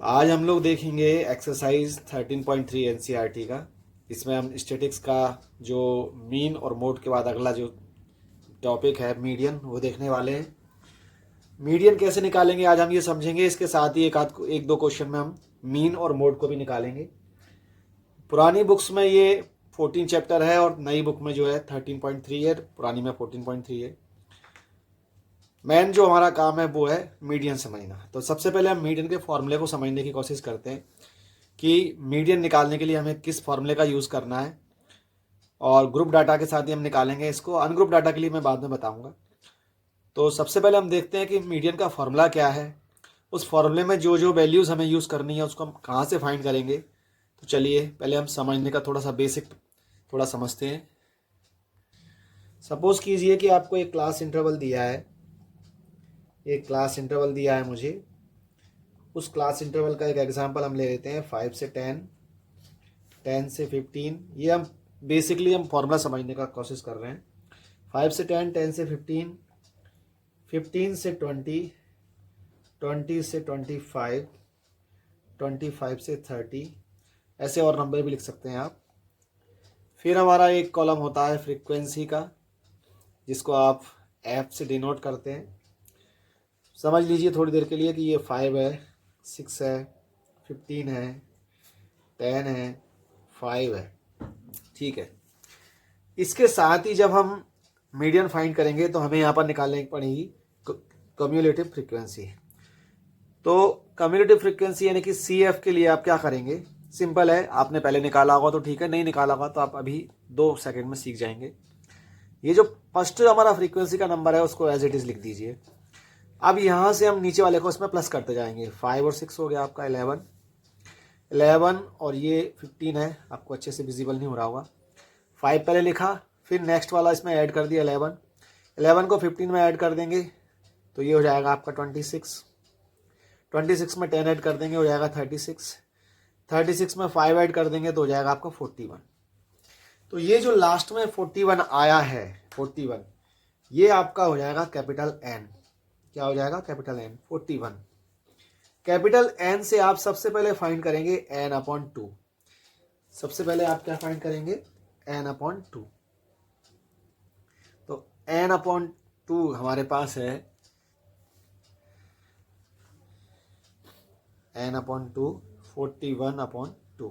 आज हम लोग देखेंगे एक्सरसाइज 13.3 एनसीईआरटी का। इसमें हम स्टैटिक्स का जो मीन और मोड के बाद अगला जो टॉपिक है मीडियन वो देखने वाले हैं। मीडियन कैसे निकालेंगे आज हम ये समझेंगे। इसके साथ ही एक दो क्वेश्चन में हम मीन और मोड को भी निकालेंगे। पुरानी बुक्स में ये 14 चैप्टर है और नई बुक में जो है 13.3 है, पुरानी में 14.3 है। मेन जो हमारा काम है वो है मीडियन समझना। तो सबसे पहले हम मीडियन के फॉर्मूले को समझने की कोशिश करते हैं कि मीडियन निकालने के लिए हमें किस फॉर्मूले का यूज़ करना है, और ग्रुप डाटा के साथ ही हम निकालेंगे इसको। अनग्रुप डाटा के लिए मैं बाद में बताऊंगा। तो सबसे पहले हम देखते हैं कि मीडियन का फॉर्मूला क्या है, उस फॉर्मूले में जो जो वैल्यूज़ हमें यूज़ करनी है उसको हम कहाँ से फाइंड करेंगे। तो चलिए पहले हम समझने का थोड़ा सा बेसिक थोड़ा समझते हैं। सपोज़ कीजिए कि आपको एक क्लास इंटरवल दिया है, एक क्लास इंटरवल दिया है मुझे। उस क्लास इंटरवल का एक एग्जांपल हम ले लेते हैं 5 से 10, 10 से 15। ये हम बेसिकली हम फॉर्मूला समझने का कोशिश कर रहे हैं। 5 से 10, 10 से 15, 15 से 20, 20 से 25, 25 से 30, ऐसे और नंबर भी लिख सकते हैं आप। फिर हमारा एक कॉलम होता है फ्रीक्वेंसी का, जिसको आप एफ से डिनोट करते हैं। समझ लीजिए थोड़ी देर के लिए कि ये 5 है, 6 है, 15 है, 10 है, 5 है, ठीक है। इसके साथ ही जब हम मीडियन फाइंड करेंगे तो हमें यहाँ पर निकालनी पड़ेगी कम्युलेटिव फ्रीक्वेंसी। तो कम्युलेटिव फ्रीक्वेंसी यानी कि सी एफ के लिए आप क्या करेंगे, सिंपल है। आपने पहले निकाला होगा तो ठीक है, नहीं निकाला होगा तो आप अभी 2 सेकंड में सीख जाएंगे। ये जो फर्स्ट हमारा फ्रीक्वेंसी का नंबर है उसको एज इट इज़ लिख दीजिए। अब यहाँ से हम नीचे वाले को इसमें प्लस करते जाएंगे। 5 और 6 हो गया आपका 11, 11 और ये 15 है, आपको अच्छे से विजिबल नहीं हो रहा होगा। 5 पहले लिखा, फिर नेक्स्ट वाला इसमें ऐड कर दिया 11, 11 को 15 में ऐड कर देंगे तो ये हो जाएगा आपका 26, 26 में 10 ऐड कर देंगे हो जाएगा 36, 36 में 5 ऐड कर देंगे तो हो जाएगा आपका 41। तो ये जो लास्ट में 41 आया है, 41, ये आपका हो जाएगा कैपिटल एन। क्या हो जाएगा? Capital N, 41। कैपिटल एन से आप सबसे पहले फाइंड करेंगे एन अपॉन 2। सबसे पहले आप क्या फाइंड करेंगे? N upon 2। तो एन अपॉन 2 हमारे पास है एन अपॉन 2, 41 अपॉन 2।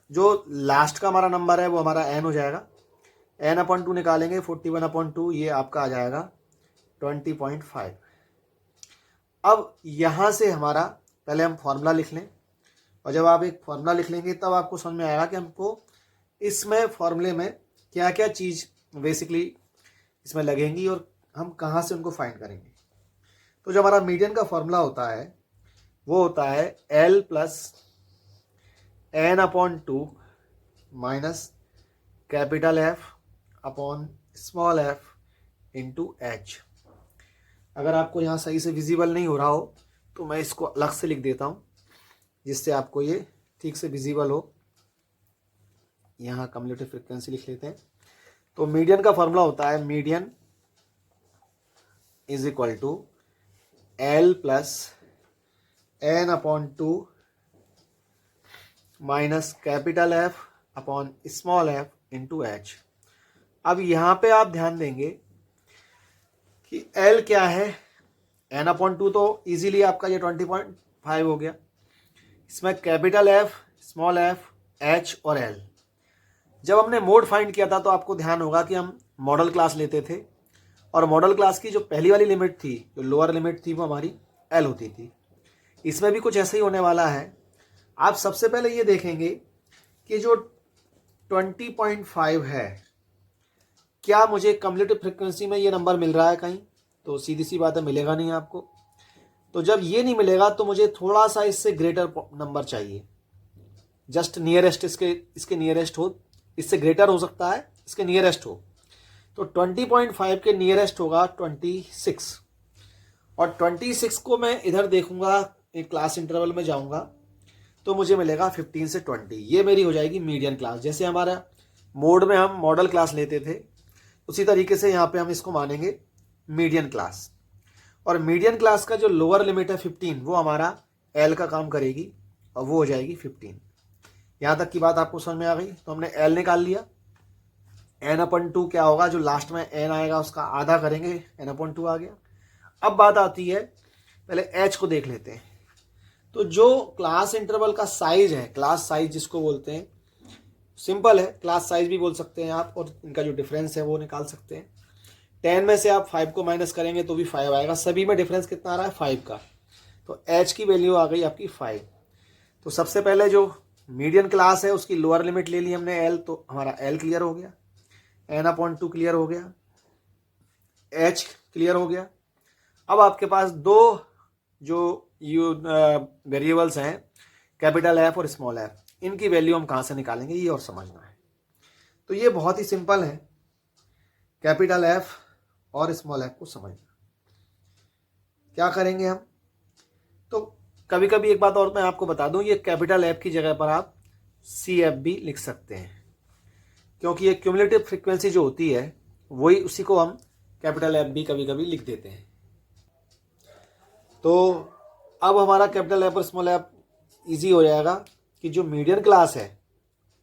जो लास्ट का हमारा नंबर है वो हमारा एन हो जाएगा। एन अपॉन 2 निकालेंगे, 41 अपॉन 2, ये आपका आ जाएगा 20.5। अब यहाँ से हमारा पहले हम फॉर्मूला लिख लें, और जब आप एक फॉर्मूला लिख लेंगे तब आपको समझ में आएगा कि हमको इसमें फॉर्मूले में क्या क्या चीज़ बेसिकली इसमें लगेंगी और हम कहाँ से उनको फाइंड करेंगे। तो जो हमारा मीडियन का फॉर्मूला होता है वो होता है L plus N upon 2 minus capital F upon small F into H. अगर आपको यहाँ सही से विजिबल नहीं हो रहा हो तो मैं इसको अलग से लिख देता हूँ जिससे आपको ये ठीक से विजिबल हो। यहाँ कम्युलेटिव फ्रीक्वेंसी लिख लेते हैं। तो मीडियन का फॉर्मूला होता है median is equal to L plus N upon 2 minus capital F upon small F into H. अब यहाँ पे आप ध्यान देंगे कि एल क्या है, एन अपॉन 2 तो इजीली आपका ये 20.5 हो गया। इसमें capital F, small F, H और एल। जब हमने मोड फाइंड किया था तो आपको ध्यान होगा कि हम मॉडल क्लास लेते थे, और मॉडल क्लास की जो पहली वाली लिमिट थी, जो लोअर लिमिट थी, वो हमारी एल होती थी। इसमें भी कुछ ऐसा ही होने वाला है। आप सबसे पहले ये देखेंगे कि जो 20.5 है, क्या मुझे कम्युलेटिव फ्रीक्वेंसी में ये नंबर मिल रहा है कहीं? तो सीधी सी बात है, मिलेगा नहीं आपको। तो जब ये नहीं मिलेगा तो मुझे थोड़ा सा इससे ग्रेटर नंबर चाहिए, जस्ट नियरेस्ट, इसके नियरेस्ट हो, इससे ग्रेटर हो सकता है, इसके नियरेस्ट हो। तो 20.5 के नियरेस्ट होगा 26, और 26 को मैं इधर देखूंगा, एक क्लास इंटरवल में जाऊंगा तो मुझे मिलेगा 15 से 20। ये मेरी हो जाएगी मीडियन क्लास। जैसे हमारा मोड में हम मॉडल क्लास लेते थे उसी तरीके से यहाँ पे हम इसको मानेंगे मीडियन क्लास। और मीडियन क्लास का जो लोअर लिमिट है 15 वो हमारा एल का काम करेगी और वो हो जाएगी 15। यहाँ तक की बात आपको समझ में आ गई। तो हमने एल निकाल लिया, n/2 क्या होगा, जो लास्ट में n आएगा उसका आधा करेंगे, n/2 आ गया। अब बात आती है, पहले h को देख लेते हैं। तो जो क्लास इंटरवल का साइज है, क्लास साइज जिसको बोलते हैं, सिंपल है, क्लास साइज भी बोल सकते हैं आप, और इनका जो डिफरेंस है वो निकाल सकते हैं। 10 में से आप 5 को माइनस करेंगे तो भी 5 आएगा, सभी में डिफरेंस कितना आ रहा है 5 का। तो h की वैल्यू आ गई आपकी 5। तो सबसे पहले जो मीडियन क्लास है उसकी लोअर लिमिट ले ली हमने l, तो हमारा l क्लियर हो गया, n/2 क्लियर हो गया, h क्लियर हो गया। अब आपके पास दो जो वेरिएबल्स हैं, कैपिटल F और स्मॉल f, इनकी वैल्यू हम कहाँ से निकालेंगे ये और समझना है। तो ये बहुत ही सिंपल है, कैपिटल F और स्मॉल f को समझना। क्या करेंगे हम, तो कभी कभी एक बात और मैं आपको बता दूं, ये कैपिटल F की जगह पर आप CF भी लिख सकते हैं, क्योंकि ये क्यूमुलेटिव फ्रीक्वेंसी जो होती है वही, उसी को हम कैपिटल F भी कभी कभी लिख देते हैं। तो अब हमारा कैपिटल F और स्मॉल f इजी हो जाएगा कि जो मीडियन क्लास है,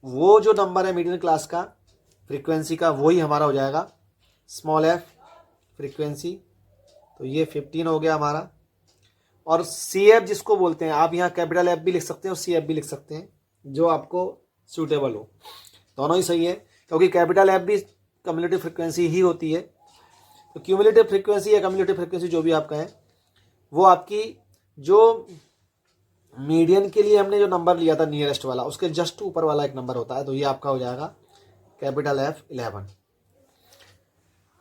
वो जो नंबर है मीडियन क्लास का फ्रीक्वेंसी का, वही हमारा हो जाएगा स्मॉल f फ्रीक्वेंसी। तो ये 15 हो गया हमारा। और CF जिसको बोलते हैं, आप यहाँ कैपिटल F भी लिख सकते हैं और CF भी लिख सकते हैं, जो आपको सूटेबल हो, दोनों ही सही है, क्योंकि कैपिटल F भी क्यूमुलेटिव फ्रीक्वेंसी ही होती है। तो क्यूमुलेटिव फ्रीक्वेंसी या क्यूमुलेटिव फ्रीक्वेंसी जो भी आप कहें, वो आपकी जो मीडियन के लिए हमने जो नंबर लिया था नियरेस्ट वाला, उसके जस्ट ऊपर वाला एक नंबर होता है, तो ये आपका हो जाएगा कैपिटल F 11।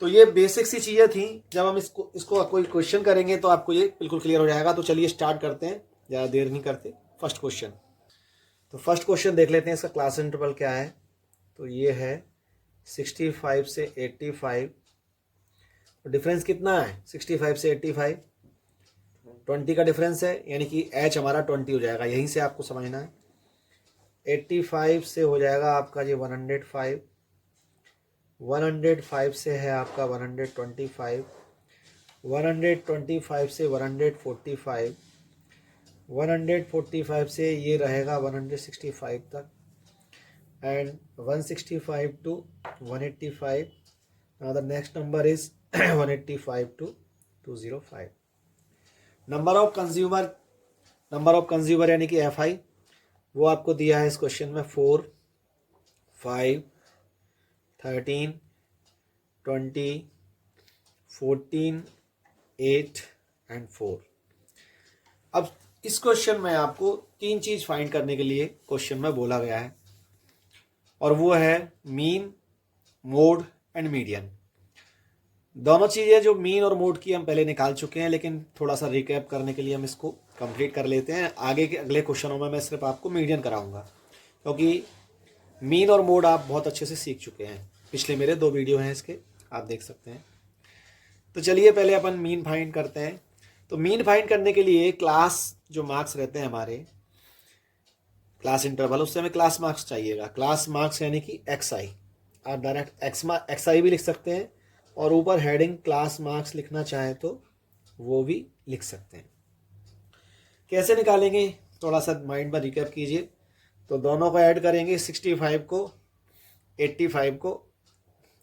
तो ये बेसिक सी चीज़ें थी, जब हम इसको कोई क्वेश्चन करेंगे तो आपको ये बिल्कुल क्लियर हो जाएगा। तो चलिए स्टार्ट करते हैं, ज़्यादा देर नहीं करते। फर्स्ट क्वेश्चन, तो फर्स्ट क्वेश्चन देख लेते हैं, इसका क्लास इंटरवल क्या है। तो ये है 65 से 85। तो डिफरेंस कितना है 65 से 85, 20 का डिफरेंस है, यानी कि h हमारा 20 हो जाएगा, यहीं से आपको समझना है। 85 से हो जाएगा आपका ये 105, 105 से है आपका 125, 125 से 145, 145 से ये रहेगा 165 तक, and 165 to 185. Now the next number is 185 to 205. Number of consumer यानी कि FI, वो आपको दिया है इस क्वेश्चन में 4, 5, 13, 20, 14, 8 एंड 4। अब इस क्वेश्चन में आपको तीन चीज फाइंड करने के लिए क्वेश्चन में बोला गया है, और वो है मीन, मोड एंड मीडियन। दोनों चीज़ें जो मीन और मोड की हम पहले निकाल चुके हैं, लेकिन थोड़ा सा रिकैप करने के लिए हम इसको कंप्लीट कर लेते हैं। आगे के अगले क्वेश्चनों में मैं सिर्फ आपको मीडियन कराऊंगा, क्योंकि मीन और मोड आप बहुत अच्छे से सीख चुके हैं, पिछले मेरे 2 वीडियो हैं इसके, आप देख सकते हैं। तो चलिए पहले अपन मीन फाइंड करते हैं। तो मीन फाइंड करने के लिए क्लास जो मार्क्स रहते हैं हमारे, क्लास इंटरवल, उससे हमें क्लास मार्क्स चाहिएगा। क्लास मार्क्स यानी कि XI, आप डायरेक्ट XI भी लिख सकते हैं, और ऊपर हेडिंग क्लास मार्क्स लिखना चाहें तो वो भी लिख सकते हैं। कैसे निकालेंगे, थोड़ा सा माइंड में रिकैप कीजिए। तो दोनों को ऐड करेंगे, 65 को 85 को,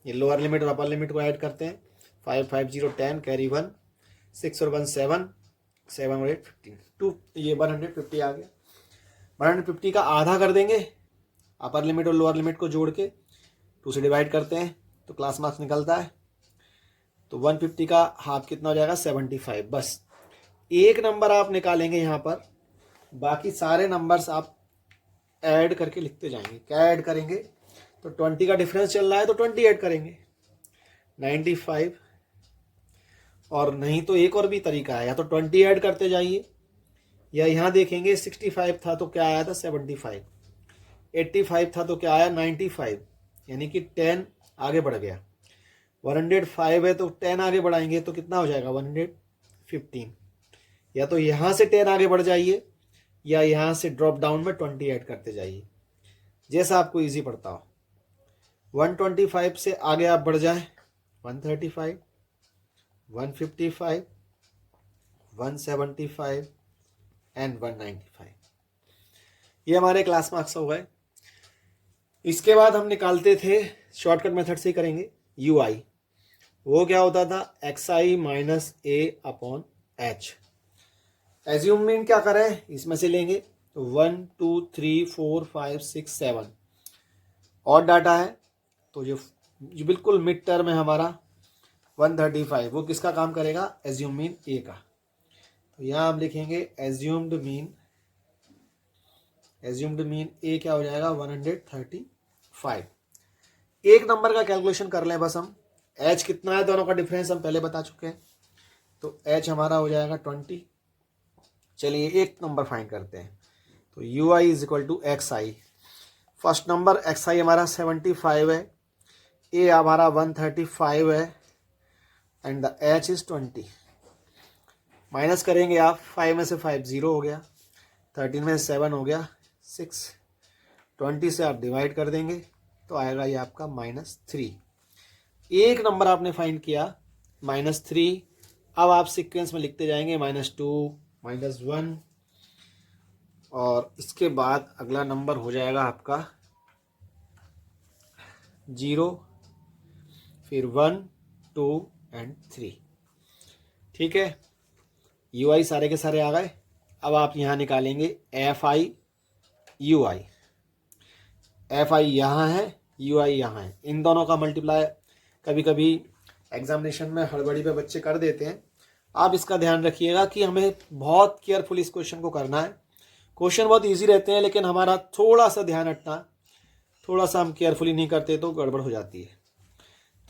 ये लोअर लिमिट और अपर लिमिट को ऐड करते हैं। 5 5 0 10, कैरी 1, 6 और 1 7, 7 और 8 15, 2, ये 150 आ गया। 150 का आधा कर देंगे, अपर लिमिट और लोअर लिमिट को जोड़ के 2 से डिवाइड करते हैं तो क्लास मार्क्स निकलता है। तो 150 का हाफ कितना हो जाएगा 75। बस एक नंबर आप निकालेंगे यहाँ पर, बाकी सारे नंबर्स आप ऐड करके लिखते जाएंगे। क्या ऐड करेंगे, तो 20 का डिफरेंस चल रहा है तो 20 ऐड करेंगे, 95। और नहीं तो एक और भी तरीका है, या तो 20 ऐड करते जाइए, या यहाँ देखेंगे 65 था तो क्या आया था 75, 85 था तो क्या आया 95, यानी कि 10 आगे बढ़ गया। 105 है तो 10 आगे बढ़ाएंगे तो कितना हो जाएगा 115। या तो यहाँ से 10 आगे बढ़ जाइए, या यहाँ से ड्रॉप डाउन में 20 ऐड करते जाइए, जैसा आपको इजी पड़ता हो। 125 से आगे आप बढ़ जाएं 135, 155, 175 एंड 195। ये हमारे क्लास मार्क्स हो गए। इसके बाद हम निकालते थे, शॉर्टकट मेथड से ही करेंगे, यू आई। वो क्या होता था, एक्स आई माइनस ए अपॉन एच। एज्यूम मीन क्या करें, इसमें से लेंगे 1 2 3 4 5 6 7 और डाटा है, तो जो बिल्कुल मिड टर्म है हमारा 135, वो किसका काम करेगा, एज्यूम मीन ए का। तो यहाँ हम लिखेंगे एज्यूम्ड मीन ए क्या हो जाएगा 135। एक नंबर का कैलकुलेशन कर लें बस हम। एच कितना है, दोनों का डिफरेंस हम पहले बता चुके हैं, तो एच हमारा हो जाएगा 20। चलिए एक नंबर फाइंड करते हैं, तो u I is equal to x i. First number x i हमारा 75 है, ए हमारा 135 है and the h is 20। Minus करेंगे आप, 5 में से 5 0 हो गया, 13 में से 7 हो गया 6, 20 से आप डिवाइड कर देंगे तो आएगा ये आपका -3। एक नंबर आपने फाइंड किया -3। अब आप सीक्वेंस में लिखते जाएंगे -2 -1 और इसके बाद अगला नंबर हो जाएगा आपका 0, फिर 1 2 एंड 3। ठीक है, यू आई सारे के सारे आ गए। अब आप यहाँ निकालेंगे F I U I. F I यहाँ है, यू आई यहाँ है, इन दोनों का मल्टीप्लाई कभी कभी एग्जामिनेशन में हड़बड़ी पे बच्चे कर देते हैं। आप इसका ध्यान रखिएगा कि हमें बहुत केयरफुल इस क्वेश्चन को करना है। क्वेश्चन बहुत इजी रहते हैं, लेकिन हमारा थोड़ा सा ध्यान हटना, थोड़ा सा हम केयरफुली नहीं करते तो गड़बड़ हो जाती है।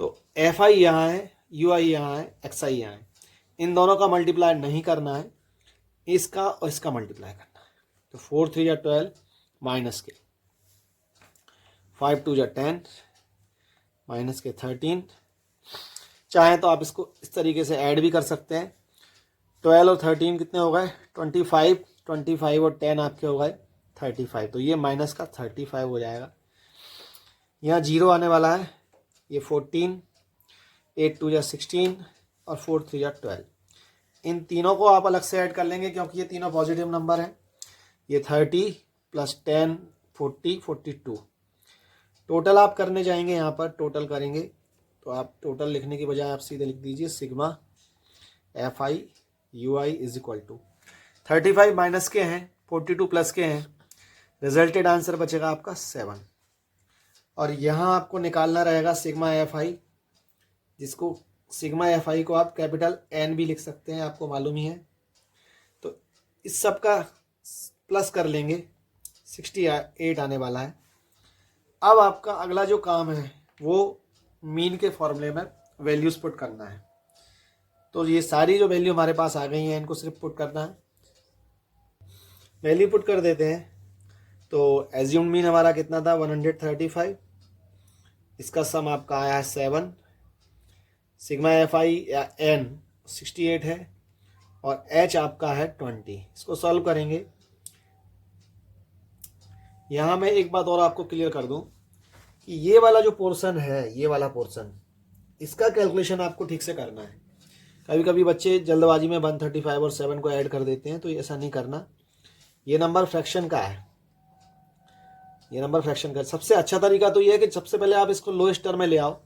तो एफ आई यहाँ है, यू आई यहाँ है, एक्स आई यहाँ है, इन दोनों का मल्टीप्लाई नहीं करना है, इसका और इसका मल्टीप्लाई करना है। तो 4 3 या 12 माइनस के 5 2 या 10 माइनस के 13। चाहे तो आप इसको इस तरीके से ऐड भी कर सकते हैं। 12 और 13 कितने हो गए 25, 25 और 10 आपके हो गए 35, तो ये माइनस का 35 हो जाएगा। यहाँ 0 आने वाला है, ये 14, 8 2 या 16 और 4 3 या 12। इन तीनों को आप अलग से ऐड कर लेंगे क्योंकि ये तीनों पॉजिटिव नंबर हैं। ये 30 + 10 40 42। टोटल आप करने जाएंगे, यहाँ पर टोटल करेंगे तो आप टोटल लिखने की बजाय आप सीधे लिख दीजिए sigma F I U I is equal to 35 minus के हैं, 42 प्लस के हैं, रिजल्टेड आंसर बचेगा आपका 7। और यहाँ आपको निकालना रहेगा सिग्मा एफ आई, जिसको सिग्मा एफ आई को आप कैपिटल एन भी लिख सकते हैं, आपको मालूम ही है। तो इस सब का प्लस कर लेंगे, 68 आने वाला है। अब आपका अगला जो काम है वो मीन के फॉर्मूले में वैल्यूज पुट करना है। तो ये सारी जो वैल्यू हमारे पास आ गई हैं, इनको सिर्फ पुट करना है। वैल्यू पुट कर देते हैं। तो एज्यूम मीन हमारा कितना था 135, इसका सम आपका आया है 7। सिग्मा एफ आई या एन 68 है और एच आपका है 20। इसको सॉल्व करेंगे। यहाँ मैं एक बात और आपको क्लियर कर दूं कि ये वाला जो पोर्शन है, ये वाला पोर्शन, इसका कैलकुलेशन आपको ठीक से करना है। कभी कभी बच्चे जल्दबाजी में 135 और 7 को ऐड कर देते हैं, तो ऐसा नहीं करना। ये नंबर फ्रैक्शन का है, ये नंबर फ्रैक्शन का। सबसे अच्छा तरीका तो ये है कि सबसे पहले आप इसको लोएस्ट टर्म में ले आओ,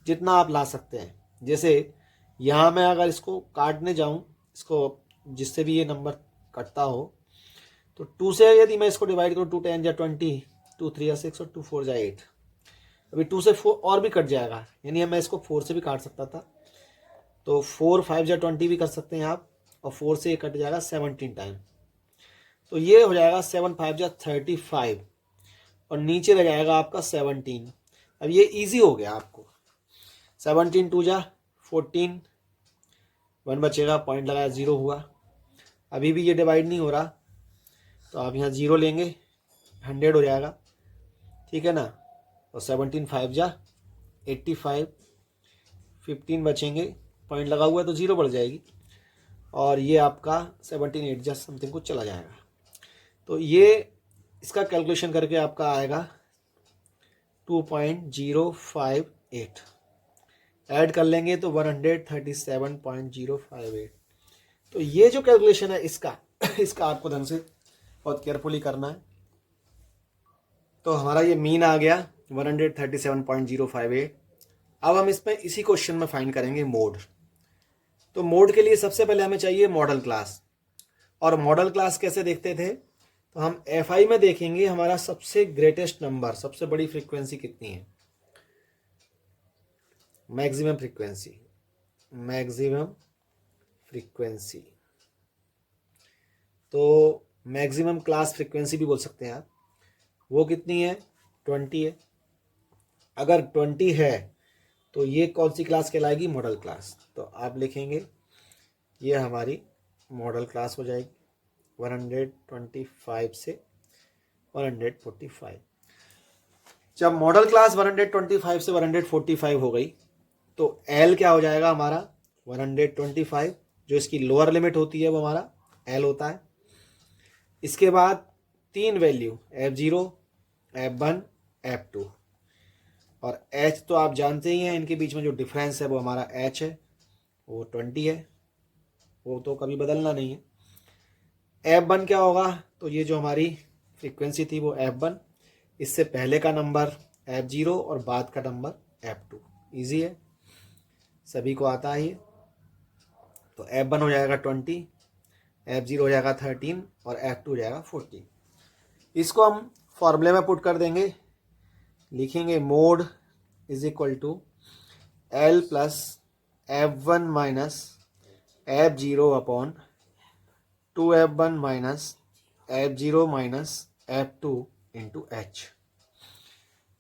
जितना आप ला सकते हैं। जैसे यहाँ मैं अगर इसको काटने जाऊँ, इसको जिससे भी ये नंबर कटता हो, तो 2 से यदि मैं इसको डिवाइड करूँ, 2 10 या 20, 2 3 या 6 और 2 4 या 8, अभी 2 से 4 और भी कट जाएगा, यानी मैं इसको 4 से भी काट सकता था। तो 4 5 या 20 भी कर सकते हैं आप, और 4 से ये कट जाएगा 17 टाइम। तो ये हो जाएगा 7 5 या 35 और नीचे रह जाएगा आपका 17। अब ये इजी हो गया आपको। 17 2 जा 14, 1 बचेगा, पॉइंट लगाया 0 हुआ। अभी भी ये डिवाइड नहीं हो रहा, तो आप यहाँ 0 लेंगे, 100 हो जाएगा, ठीक है ना। और 17 5 जा 85, 15 बचेंगे, पॉइंट लगा हुआ है तो 0 बढ़ जाएगी, और ये आपका 17 8 जा समथिंग कुछ चला जाएगा। तो ये इसका कैलकुलेशन करके आपका आएगा 2.058। ऐड कर लेंगे तो 137.058। तो ये जो कैलकुलेशन है इसका इसका आपको ढंग से बहुत केयरफुली करना है। तो हमारा ये मीन आ गया 137.058। अब हम इसमें इसी क्वेश्चन में फाइंड करेंगे मोड। तो मोड के लिए सबसे पहले हमें चाहिए मॉडल क्लास। और मॉडल क्लास कैसे देखते थे, तो हम FI में देखेंगे हमारा सबसे ग्रेटेस्ट नंबर, सबसे बड़ी फ्रीक्वेंसी कितनी है, मैक्सिमम फ्रीक्वेंसी, मैक्सिमम फ्रीक्वेंसी। तो मैक्सिमम क्लास फ्रीक्वेंसी भी बोल सकते हैं आप, वो कितनी है, 20 है। अगर 20 है तो ये कौन सी क्लास कहलाएगी, मॉडल क्लास। तो आप लिखेंगे ये हमारी मॉडल क्लास हो जाएगी 125 से 145। जब मॉडल क्लास 125 से 145 हो गई तो L क्या हो जाएगा हमारा 125, जो इसकी लोअर लिमिट होती है वो हमारा L होता है। इसके बाद 3 वैल्यू F0, F1, F2 और H तो आप जानते ही हैं, इनके बीच में जो डिफरेंस है वो हमारा H है, वो 20 है, वो तो कभी बदलना नहीं है। F1 क्या होगा, तो ये जो हमारी फ्रीक्वेंसी थी वो F1, इससे पहले का नंबर F0 और बाद का नंबर F2। इजी है, सभी को आता है ये। तो F1 हो जाएगा 20, F0 हो जाएगा 13 और F2 हो जाएगा 14। इसको हम फॉर्मूले में पुट कर देंगे, लिखेंगे mode is equal to L plus F1 minus F0 upon 2F1 minus F0 minus F2 into H।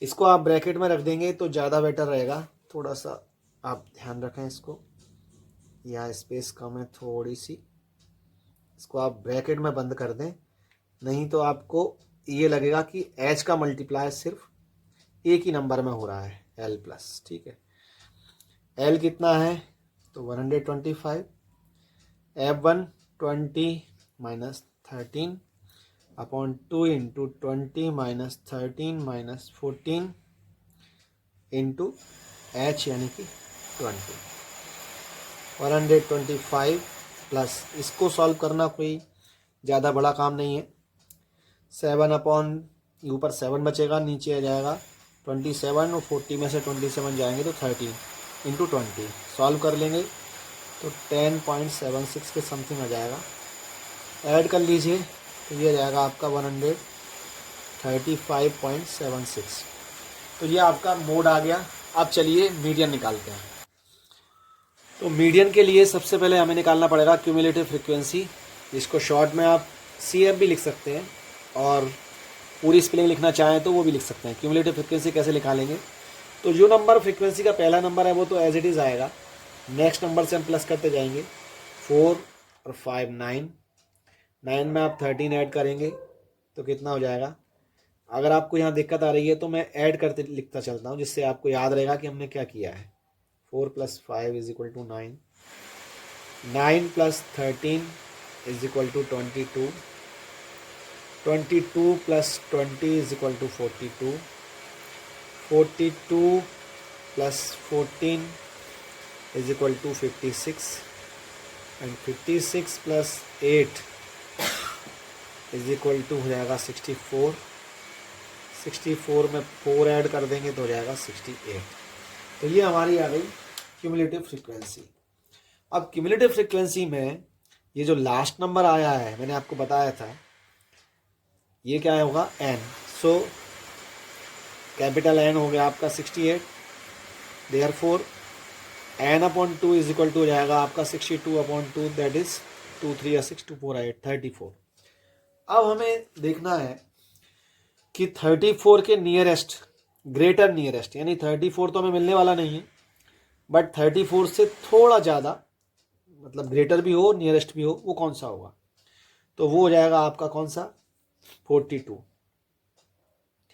इसको आप ब्रैकेट में रख देंगे तो ज़्यादा बेटर रहेगा, थोड़ा सा आप ध्यान रखें इसको, यहाँ स्पेस कम है थोड़ी सी, इसको आप ब्रैकेट में बंद कर दें, नहीं तो आपको ये लगेगा कि H का मल्टीप्लाई सिर्फ एक ही नंबर में हो रहा है, L प्लस। ठीक है, L कितना है, तो 125, F1 20 minus 13 upon 2 into 20 minus 13 minus 14 into H यानी कि 20। 125 प्लस, इसको सॉल्व करना कोई ज़्यादा बड़ा काम नहीं है। 7 अपॉन, ऊपर 7 बचेगा, नीचे आ जाएगा 27 और 40 में से 27 जाएंगे तो 13 इंटू 20 सॉल्व कर लेंगे तो 10.76 के समथिंग आ जाएगा। ऐड कर लीजिए तो ये जाएगा आपका 135.76। तो ये आपका मोड आ गया। अब चलिए मीडियन निकालते हैं। तो मीडियन के लिए सबसे पहले हमें निकालना पड़ेगा क्यूमुलेटिव फ्रीक्वेंसी, जिसको शॉर्ट में आप CF भी लिख सकते हैं और पूरी स्पेलिंग लिखना चाहें तो वो भी लिख सकते हैं। क्यूमुलेटिव फ्रीक्वेंसी कैसे निकालेंगे, तो जो नंबर फ्रीक्वेंसी का पहला नंबर है वो तो एज इट इज़ आएगा, नेक्स्ट नंबर से हम प्लस करते जाएंगे। 4 और 5 9, 9 में आप 13 ऐड करेंगे तो कितना हो जाएगा। अगर आपको यहाँ दिक्कत आ रही है तो मैं ऐड करते लिखता चलता हूँ, जिससे आपको याद रहेगा कि हमने क्या किया है। 4 + 5 = 9, 9 + 13 = 22, 22 + 20 = 42, 42 + 14 = 56 एंड 56 + 8 हो जाएगा 64। 64 में 4 ऐड कर देंगे तो हो जाएगा 68। तो ये हमारी आ गई क्यूमुलेटिव फ्रीक्वेंसी। अब क्यूमुलेटिव फ्रीक्वेंसी में ये जो लास्ट नंबर आया है, मैंने आपको बताया था, ये क्या होगा, N। सो कैपिटल N हो गया आपका 68, देयरफॉर N/2 = हो जाएगा आपका 62/2, दैट इज 2 3 6 2 4 8 34। अब हमें देखना है कि 34 के नियरेस्ट, ग्रेटर नियरेस्ट, यानी 34 तो हमें मिलने वाला नहीं है, बट 34 से थोड़ा ज़्यादा, मतलब ग्रेटर भी हो नियरेस्ट भी हो, वो कौन सा होगा, तो वो हो जाएगा आपका कौन सा, 42।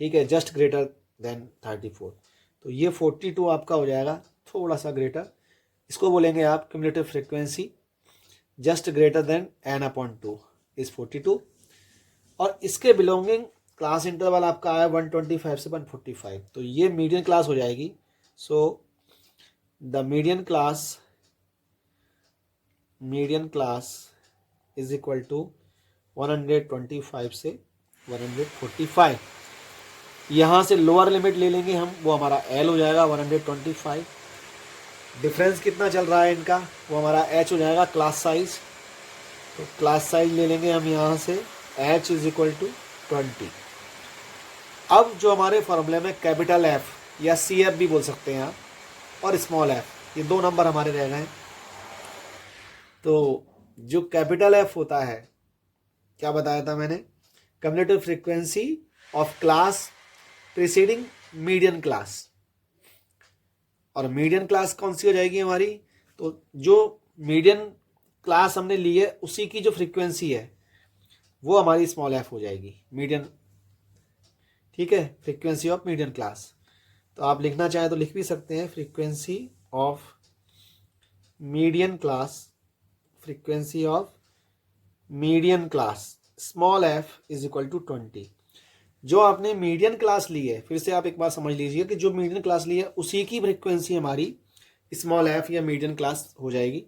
ठीक है, जस्ट ग्रेटर देन 34। तो ये 42 आपका हो जाएगा थोड़ा सा ग्रेटर, इसको बोलेंगे आप cumulative frequency just greater then N/2 is 42। और इसके बिलोंगिंग क्लास इंटरवल आपका आया 125 से 145, तो ये मीडियन क्लास हो जाएगी। So the median class median class is equal to 125 से 145। यहाँ से लोअर लिमिट ले लेंगे हम, वो हमारा एल हो जाएगा 125। डिफरेंस कितना चल रहा है इनका, वो हमारा एच हो जाएगा क्लास साइज। तो क्लास साइज ले लेंगे हम यहाँ से एच इज इक्वल टू 20। अब जो हमारे फॉर्मूले में कैपिटल एफ या सी एफ भी बोल सकते हैं आप, और स्मॉल एफ, ये दो नंबर हमारे रह गए। तो जो कैपिटल एफ होता है, क्या बताया था मैंने, cumulative frequency of class preceding median class. और मीडियन क्लास कौन सी हो जाएगी हमारी, तो जो मीडियन क्लास हमने ली है उसी की जो फ्रीक्वेंसी है वो हमारी स्मॉल एफ हो जाएगी, मीडियन। ठीक है, फ्रीक्वेंसी ऑफ मीडियन क्लास। तो आप लिखना चाहें तो लिख भी सकते हैं, frequency of median class, frequency of median class small F is equal to 20। जो आपने मीडियन क्लास ली है, फिर से आप एक बार समझ लीजिए कि जो मीडियन क्लास ली है उसी की फ्रीक्वेंसी हमारी स्मॉल एफ या मीडियन क्लास हो जाएगी।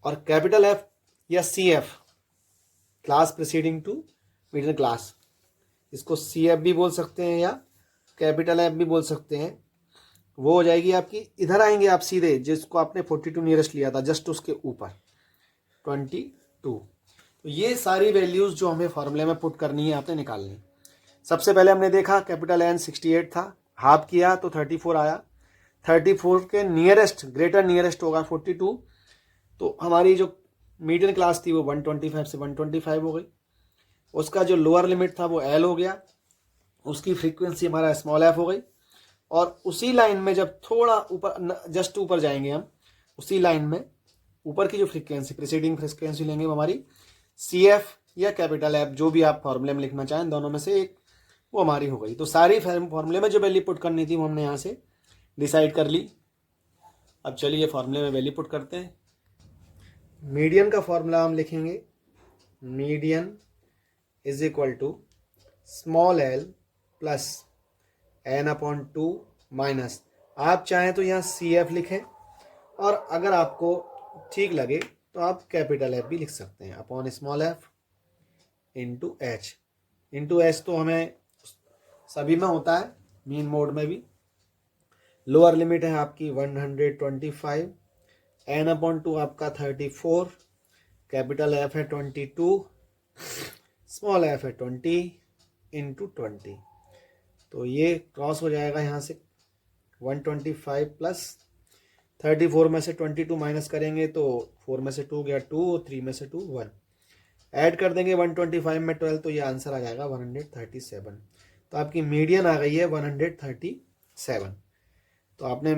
और कैपिटल एफ या C F, class preceding to median class, इसको सी एफ भी बोल सकते हैं या कैपिटल एफ भी बोल सकते हैं, वो हो जाएगी आपकी, इधर आएंगे आप सीधे, जिसको आपने 42 नियरेस्ट लिया था जस्ट उसके ऊपर 22। तो ये सारी वैल्यूज जो हमें फॉर्मूले में पुट करनी है आपने निकालनी। सबसे पहले हमने देखा कैपिटल एन 68 था, हाफ किया तो 34 आया। 34 के नियरेस्ट, ग्रेटर नियरेस्ट होगा 42। तो हमारी जो मीडियन क्लास थी वो 125 से 125 हो गई। उसका जो लोअर लिमिट था वो एल हो गया, उसकी फ्रीक्वेंसी हमारा स्मॉल एफ हो गई। और उसी लाइन में जब थोड़ा ऊपर, जस्ट ऊपर जाएंगे हम, उसी लाइन में ऊपर की जो फ्रीक्वेंसी, प्रीसीडिंग फ्रीक्वेंसी लेंगे वो हमारी सी एफ या कैपिटल एफ, जो भी आप फॉर्मूले में लिखना चाहें, दोनों में से एक, वो हमारी हो गई। तो सारी फॉर्मूले में जो वैल्यू पुट करनी थी वो हमने यहाँ से डिसाइड कर ली। अब चलिए फॉर्मूले में वैल्यू पुट करते हैं। मीडियन का फॉर्मूला हम लिखेंगे, median is equal to small L plus N upon 2 minus, आप चाहें तो यहाँ सी एफ लिखें, और अगर आपको ठीक लगे तो आप कैपिटल एफ भी लिख सकते हैं, upon small F into H. Into H तो हमें सभी में होता है, मीन मोड में भी। लोअर लिमिट है आपकी 125, एन अपॉन 2 आपका 34, कैपिटल एफ है 22, स्मॉल एफ है 20 इंटू 20। तो ये क्रॉस हो जाएगा यहाँ से 125 प्लस 34 में से 22 माइनस करेंगे तो 4 में से 2 गया 2, और 3 में से 2 1, ऐड कर देंगे 125 में 12, तो ये आंसर आ जाएगा 137। तो आपकी मीडियन आ गई है 137। तो आपने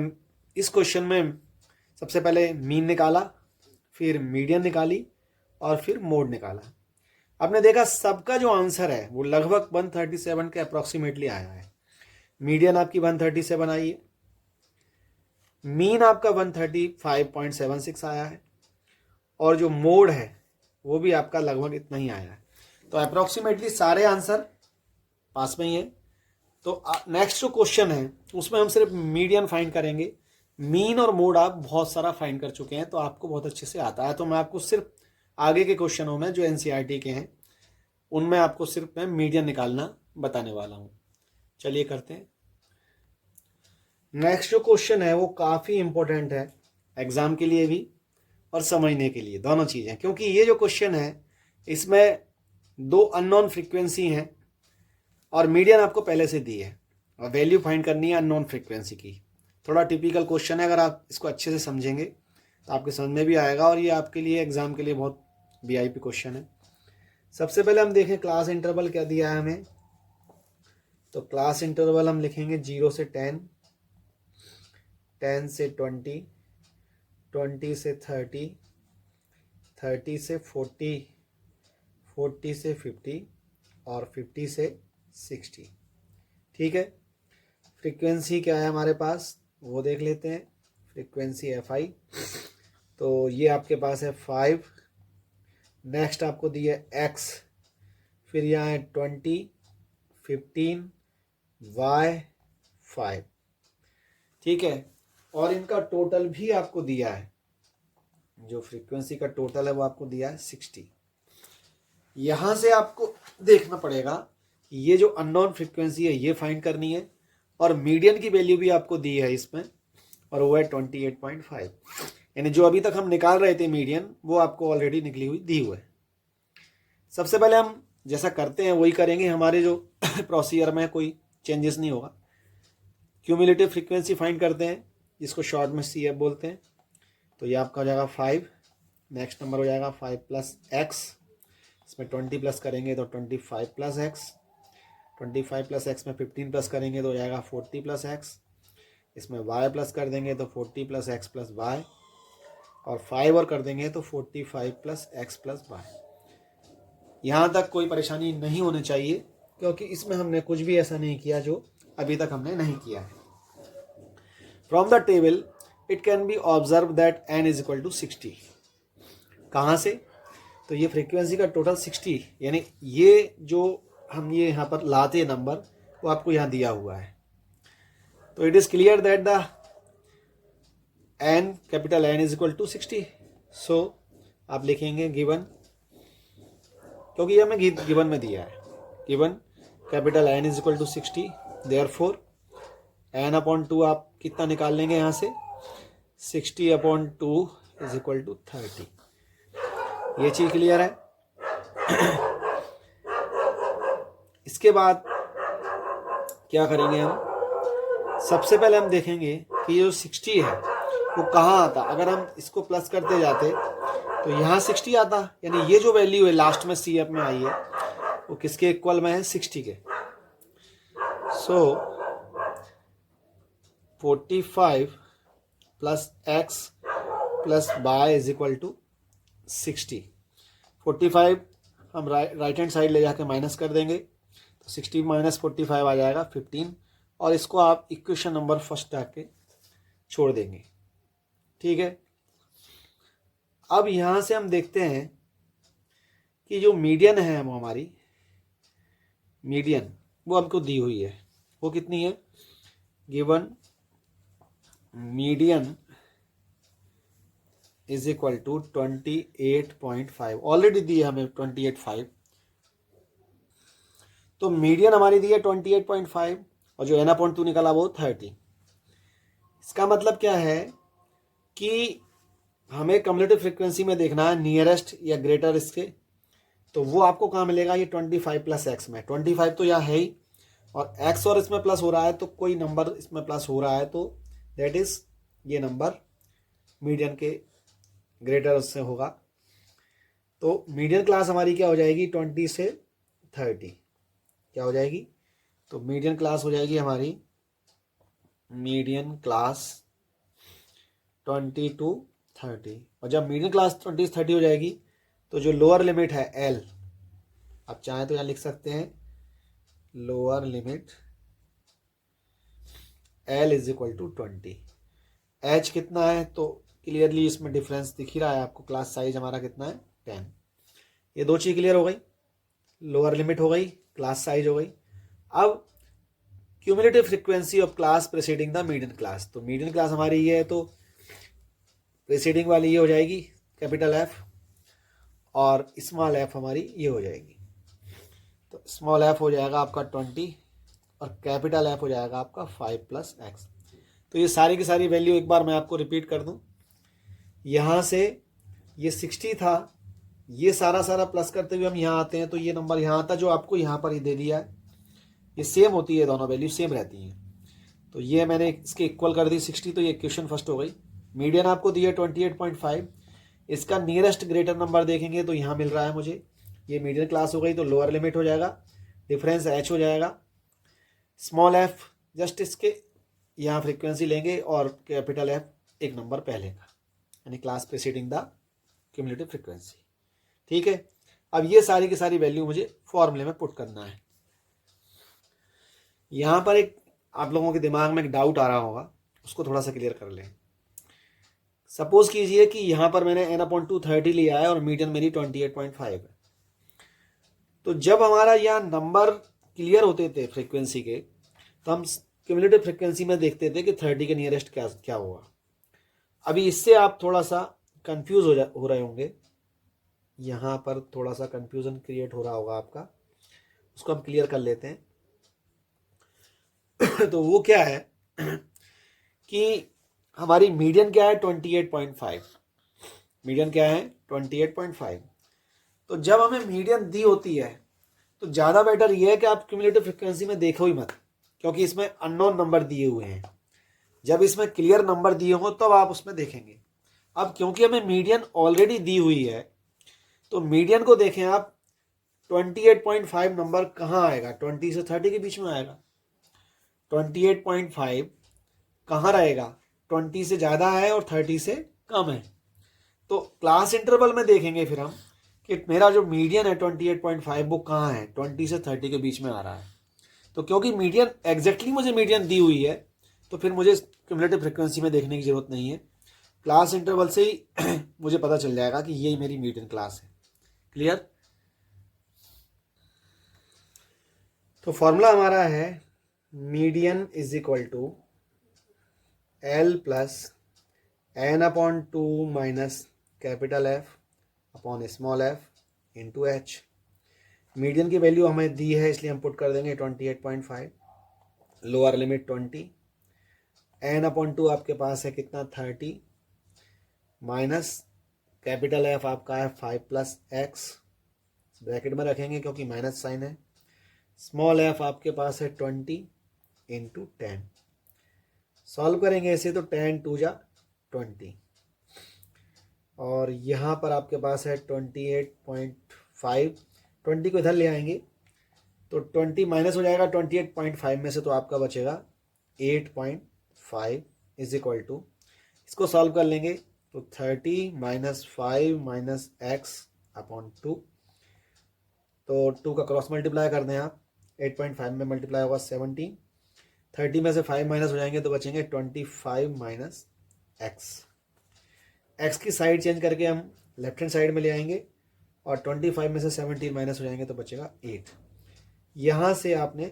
इस क्वेश्चन में सबसे पहले मीन निकाला, फिर मीडियन निकाली, और फिर मोड निकाला। आपने देखा सबका जो आंसर है वो लगभग 137 के अप्रॉक्सीमेटली आया है। मीडियन आपकी 137 आई है, मीन आपका 135.76 आया है, और जो मोड है वो भी आपका लगभग इतना ही आया है। तो अप्रॉक्सीमेटली सारे आंसर पास में ही है। तो नेक्स्ट जो क्वेश्चन है उसमें हम सिर्फ मीडियन फाइंड करेंगे। मीन और मोड आप बहुत सारा फाइंड कर चुके हैं, तो आपको बहुत अच्छे से आता है। तो मैं आपको सिर्फ आगे के क्वेश्चनों में जो एनसीईआरटी के हैं उनमें आपको सिर्फ मैं मीडियन निकालना बताने वाला हूं। चलिए करते हैं। नेक्स्ट जो क्वेश्चन है वो काफ़ी इंपॉर्टेंट है एग्जाम के लिए भी और समझने के लिए, दोनों चीज़ें। क्योंकि ये जो क्वेश्चन है इसमें दो अननोन फ्रीक्वेंसी हैं और मीडियन आपको पहले से दी है, और वैल्यू फाइंड करनी है अननोन फ्रीक्वेंसी की। थोड़ा टिपिकल क्वेश्चन है, अगर आप इसको अच्छे से समझेंगे तो आपके समझ में भी आएगा, और ये आपके लिए एग्जाम के लिए बहुत वीआईपी क्वेश्चन है। सबसे पहले हम देखें क्लास इंटरवल क्या दिया है हमें। तो क्लास इंटरवल हम लिखेंगे 0 से 10, 10 से 20, 20 से 30, 30 से 40, 40 से 50 और 50 से 60। ठीक है, फ्रीक्वेंसी क्या है हमारे पास वो देख लेते हैं। फ्रीक्वेंसी एफ आई, तो ये आपके पास है 5। नेक्स्ट आपको दी है एक्स, फिर यहाँ है 20, 15, वाई 5। ठीक है, और इनका टोटल भी आपको दिया है जो फ्रीक्वेंसी का टोटल है वो आपको दिया है 60। यहाँ से आपको देखना पड़ेगा कि ये जो अननोन फ्रीक्वेंसी है ये फाइंड करनी है, और मीडियन की वैल्यू भी आपको दी है इसमें, और वो है 28.5। यानी जो अभी तक हम निकाल रहे थे मीडियन, वो आपको ऑलरेडी निकली हुई दी हुई है। सबसे पहले हम जैसा करते हैं वही करेंगे, हमारे जो प्रोसीजर में कोई चेंजेस नहीं होगा। क्यूमुलेटिव फ्रीक्वेंसी फाइंड करते हैं, जिसको शॉर्ट में CF बोलते हैं। तो ये आपका हो जाएगा 5, नेक्स्ट नंबर हो जाएगा 5 प्लस एक्स, इसमें 20 प्लस करेंगे तो 25 प्लस एक्स, 25 प्लस एक्स में 15 प्लस करेंगे तो हो जाएगा 40 प्लस एक्स, इसमें y प्लस कर देंगे तो 40 प्लस एक्स प्लस वाई, और 5 और कर देंगे तो 45 प्लस एक्स प्लस वाई। यहाँ तक कोई परेशानी नहीं होनी चाहिए, क्योंकि इसमें हमने कुछ भी ऐसा नहीं किया जो अभी तक हमने नहीं किया है। From the table it can be observe that n is equal to 60। कहाँ से? तो ये फ्रीक्वेंसी का टोटल 60, यानी ये जो हम ये यहाँ पर लाते हैं नंबर, वो आपको यहाँ दिया हुआ है। तो it is clear that the n, capital N is equal to 60। So आप लिखेंगे गिवन, क्योंकि ये हमें गिवन में दिया है, given capital N is equal to 60, therefore n upon 2 आप कितना निकाल लेंगे यहाँ से, 60 अपॉन 2 इज इक्वल टू 30। ये चीज क्लियर है। इसके बाद क्या करेंगे हम, सबसे पहले हम देखेंगे कि ये जो 60 है वो कहाँ आता। अगर हम इसको प्लस करते जाते तो यहाँ 60 आता, यानी ये जो वैल्यू है लास्ट में CF में आई है वो किसके इक्वल में है, 60 के। So 45 plus X plus Y is equal to 60। 45 हम राइट हैंड साइड ले जाके माइनस कर देंगे, तो 60 माइनस 45 आ जाएगा 15, और इसको आप इक्वेशन नंबर फर्स्ट आके छोड़ देंगे। ठीक है। अब यहाँ से हम देखते हैं कि जो मीडियन है वो हमारी मीडियन वो हमको दी हुई है, वो कितनी है, given median is equal to 28.5, already दी है हमें 28.5। तो मीडियन हमारी दी है 28.5, और जो n/2 निकला वो 30। इसका मतलब क्या है कि हमें कम्युलेटिव फ्रीक्वेंसी में देखना है नियरेस्ट या ग्रेटर इसके, तो वो आपको कहाँ मिलेगा, ये 25 प्लस एक्स में। 25 तो यहाँ है ही, और एक्स और इसमें प्लस हो रहा है, तो कोई नंबर इसमें प्लस हो रहा है, तो दैट इज ये नंबर मीडियन के ग्रेटर से होगा। तो मीडियन क्लास हमारी क्या हो जाएगी, 20 से 30 क्या हो जाएगी, तो मीडियन क्लास हो जाएगी हमारी, मीडियन क्लास 20 to 30। और जब मीडियन क्लास 20 से 30 हो जाएगी तो जो लोअर लिमिट है L, आप चाहें तो यहाँ लिख सकते हैं lower limit L is equal to 20। H कितना है, तो क्लियरली इसमें डिफरेंस दिख ही रहा है आपको, क्लास साइज हमारा कितना है 10। ये दो चीज़ क्लियर हो गई, लोअर लिमिट हो गई, क्लास साइज हो गई। अब cumulative frequency of class preceding the median class, तो मीडियन क्लास हमारी ये है, तो प्रीसीडिंग वाली ये हो जाएगी कैपिटल F, और स्मॉल f हमारी ये हो जाएगी। तो स्मॉल f हो जाएगा आपका 20, और कैपिटल F हो जाएगा आपका 5 प्लस एक्स। तो ये सारी की सारी वैल्यू एक बार मैं आपको रिपीट कर दूं। यहाँ से ये 60 था, ये सारा प्लस करते हुए हम यहाँ आते हैं, तो ये नंबर यहाँ आता जो आपको यहाँ पर ही दे दिया है। ये सेम होती है, दोनों वैल्यू सेम रहती हैं। तो ये मैंने इसके इक्वल कर दी 60, तो ये इक्वेशन फर्स्ट हो गई। मीडियन आपको दी है 28.5, इसका नियरेस्ट ग्रेटर नंबर देखेंगे तो यहाँ मिल रहा है मुझे, ये मीडियन क्लास हो गई, तो लोअर लिमिट हो जाएगा, डिफरेंस H हो जाएगा, स्मॉल f जस्ट इसके यहाँ फ्रीक्वेंसी लेंगे, और कैपिटल F एक नंबर पहले का, यानी class preceding the cumulative frequency. ठीक है। अब ये सारी की सारी वैल्यू मुझे फॉर्मूले में पुट करना है। यहाँ पर एक आप लोगों के दिमाग में एक डाउट आ रहा होगा, उसको थोड़ा सा क्लियर कर लें। सपोज कीजिए कि यहाँ पर मैंने n/2 30 लिया है और मीडियन मेरी 28.5 है। तो जब हमारा यहाँ नंबर क्लियर होते थे फ्रीक्वेंसी के, तो हम क्यूमुलेटिव फ्रीक्वेंसी में देखते थे कि 30 के नियरेस्ट क्या होगा। अभी इससे आप थोड़ा सा कंफ्यूज हो रहे होंगे, यहाँ पर थोड़ा सा कंफ्यूजन क्रिएट हो रहा होगा आपका, उसको हम क्लियर कर लेते हैं। तो वो क्या है कि हमारी मीडियन क्या है 28.5, मीडियन क्या है 28.5। तो जब हमें मीडियन दी होती है तो ज़्यादा बेटर ये है कि आप क्यूमुलेटिव फ्रिक्वेंसी में देखो ही मत, क्योंकि इसमें अननोन नंबर दिए हुए हैं। जब इसमें क्लियर नंबर दिए हों तब आप उसमें देखेंगे। अब क्योंकि हमें मीडियन ऑलरेडी दी हुई है तो मीडियन को देखें आप, 28.5 नंबर कहाँ आएगा, 20 से 30 के बीच में आएगा। 28.5 कहाँ रहेगा, 20 से ज़्यादा है और 30 से कम है। तो क्लास इंटरवल में देखेंगे फिर हम कि मेरा जो मीडियन है 28.5 वो कहाँ है, 20 से 30 के बीच में आ रहा है। तो क्योंकि मीडियन एग्जैक्टली मुझे मीडियन दी हुई है तो फिर मुझे क्यूमुलेटिव फ्रिक्वेंसी में देखने की ज़रूरत नहीं है, क्लास इंटरवल से ही मुझे पता चल जाएगा कि यही मेरी मीडियन क्लास है। क्लियर? तो फॉर्मूला हमारा है median is equal to L plus N upon 2 minus capital F upon small F into H. Median की वैल्यू हमें दी है इसलिए हम पुट कर देंगे 28.5, लोअर लिमिट 20, एन अपॉन 2 आपके पास है कितना 30, माइनस कैपिटल एफ आपका है 5 प्लस एक्स, ब्रैकेट में रखेंगे क्योंकि माइनस साइन है, स्मॉल एफ आपके पास है 20 इंटू 10। सॉल्व करेंगे इसे तो 10 2 जा 20, और यहाँ पर आपके पास है 28.5, 20 को इधर ले आएंगे तो 20 माइनस हो जाएगा 28.5 में से, तो आपका बचेगा 8.5 इज इक्वल टू, इसको सॉल्व कर लेंगे तो 30 माइनस 5 माइनस एक्स अपॉन 2, तो 2 का क्रॉस मल्टीप्लाई कर दें आप, 8.5 में मल्टीप्लाई होगा 17, 30 में से 5 माइनस हो जाएंगे तो बचेंगे 25 माइनस एक्स। एक्स की साइड चेंज करके हम लेफ्ट हैंड साइड में ले आएंगे और 25 में से 17 माइनस हो जाएंगे तो बचेगा 8। यहाँ से आपने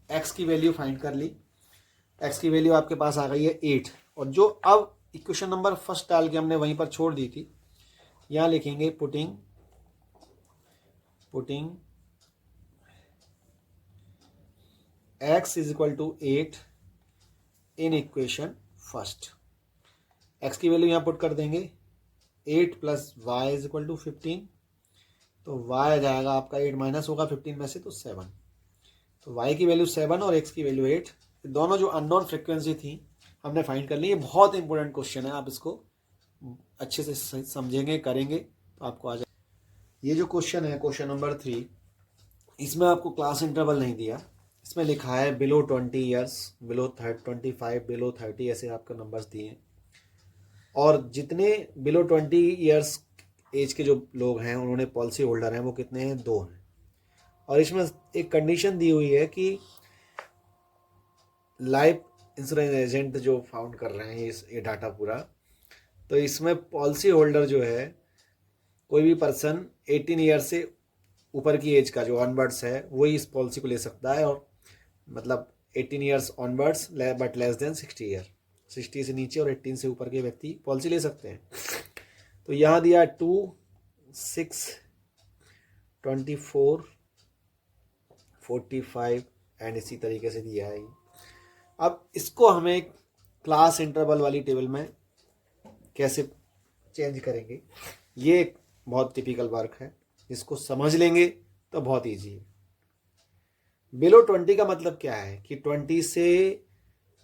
एक्स की वैल्यू फाइंड कर ली, एक्स की वैल्यू आपके पास आ गई है 8, और जो अब इक्वेशन नंबर फर्स्ट डाल के हमने वहीं पर छोड़ दी थी, यहाँ लिखेंगे putting x is equal to 8 in equation first. x की वैल्यू यहाँ पुट कर देंगे, 8 plus Y is equal to 15, तो y आ जाएगा आपका 8 माइनस होगा 15 में से तो 7, तो y की वैल्यू 7 और x की वैल्यू 8, दोनों जो अननोन फ्रिक्वेंसी थी हमने फाइंड कर ली। ये बहुत इंपॉर्टेंट क्वेश्चन है, आप इसको अच्छे से समझेंगे करेंगे तो आपको आ जाए। ये जो क्वेश्चन है क्वेश्चन नंबर 3, इसमें आपको क्लास इंटरवल नहीं दिया, इसमें लिखा है बिलो 20 ईयर्स, बिलो 25, बिलो 30, ऐसे आपको नंबर्स दिए हैं, और जितने बिलो 20 ईयर्स एज के जो लोग हैं उन्होंने पॉलिसी होल्डर हैं वो कितने हैं, 2 हैं। और इसमें एक कंडीशन दी हुई है कि लाइफ इंश्योरेंस एजेंट जो फाउंड कर रहे हैं ये डाटा पूरा, तो इसमें पॉलिसी होल्डर जो है कोई भी पर्सन 18 ईयर से ऊपर की एज का जो ऑनवर्ड्स है वही इस पॉलिसी को ले सकता है, और मतलब 18 years onwards but less than 60 year, 60 से नीचे और 18 से ऊपर के व्यक्ति पॉलिसी ले सकते हैं। तो यहाँ दिया 2, 6, 24, 45 एंड इसी तरीके से दिया है। अब इसको हमें क्लास इंटरवल वाली टेबल में कैसे चेंज करेंगे, ये एक बहुत टिपिकल वर्क है, इसको समझ लेंगे तो बहुत इजी है। बिलो 20 का मतलब क्या है कि 20 से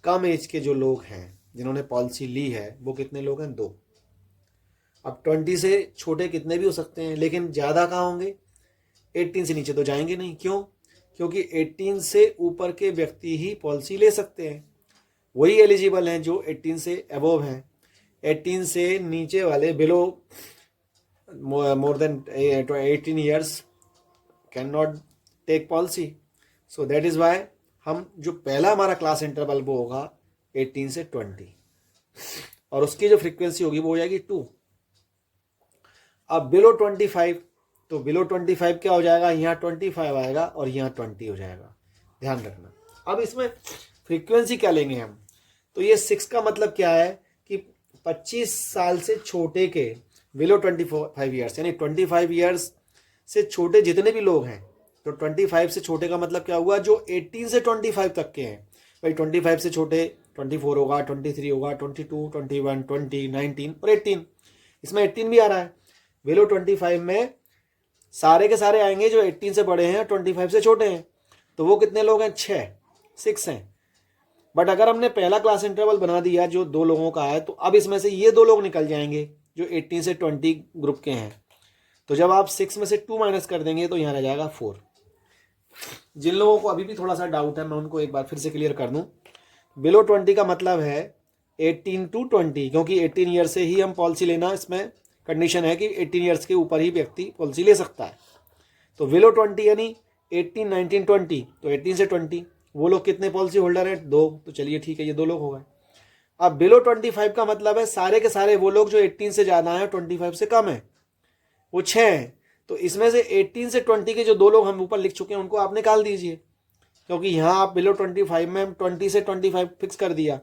कम एज के जो लोग हैं जिन्होंने पॉलिसी ली है वो कितने लोग हैं, 2। अब 20 से छोटे कितने भी हो सकते हैं, लेकिन ज़्यादा कहाँ होंगे, 18 से नीचे तो जाएंगे नहीं। क्यों? क्योंकि 18 से ऊपर के व्यक्ति ही पॉलिसी ले सकते हैं, वही एलिजिबल हैं जो 18 से अबोव हैं। 18 से नीचे वाले below more than 18 years can not take policy. So that is why हम जो पहला हमारा क्लास इंटरवल वो होगा 18 से 20, और उसकी जो फ्रीक्वेंसी होगी वो हो जाएगी 2। अब बिलो 25, तो बिलो 25 क्या हो जाएगा, यहाँ 25 आएगा और यहाँ 20 हो जाएगा, ध्यान रखना। अब इसमें फ्रीक्वेंसी क्या लेंगे हम, तो ये 6 का मतलब क्या है कि 25 साल से छोटे के बिलो 25 ईयर्स, यानी 25 ईयर्स से छोटे जितने भी लोग हैं, तो 25 से छोटे का मतलब क्या हुआ, जो 18 से 25 तक के हैं। भाई 25 से छोटे 24 होगा, 23 होगा, 22, 21, 20, 19 और 18, इसमें 18 भी आ रहा है। बिलो 25 में सारे के सारे आएंगे जो 18 से बड़े हैं, 25 से छोटे हैं, तो वो कितने लोग हैं, 6 हैं। बट अगर हमने पहला क्लास इंटरवल बना दिया जो 2 लोगों का है, तो अब इसमें से ये 2 लोग निकल जाएंगे जो 18 से 20 ग्रुप के हैं। तो जब आप 6 में से 2 माइनस कर देंगे तो यहाँ रह जाएगा 4। जिन लोगों को अभी भी थोड़ा सा डाउट है, मैं उनको एक बार फिर से क्लियर कर दूं। बिलो 20 का मतलब है 18 to 20, क्योंकि 18 ईयर से ही हम पॉलिसी लेना, इसमें कंडीशन है कि 18 ईयर्स के ऊपर ही व्यक्ति पॉलिसी ले सकता है। तो बिलो 20 यानी 18, 19, 20, तो 18 से 20 वो लोग कितने पॉलिसी होल्डर हैं, 2, तो चलिए ठीक है, ये 2 लोग हो गए। अब बिलो 25 का मतलब है सारे के सारे वो लोग जो 18 से ज़्यादा हैं, 25 से कम है, वो 6 हैं। तो इसमें से 18 से 20 के जो 2 लोग हम ऊपर लिख चुके हैं उनको आप निकाल दीजिए, क्योंकि यहाँ आप बिलो 25 में 20 से 25 फिक्स कर दिया,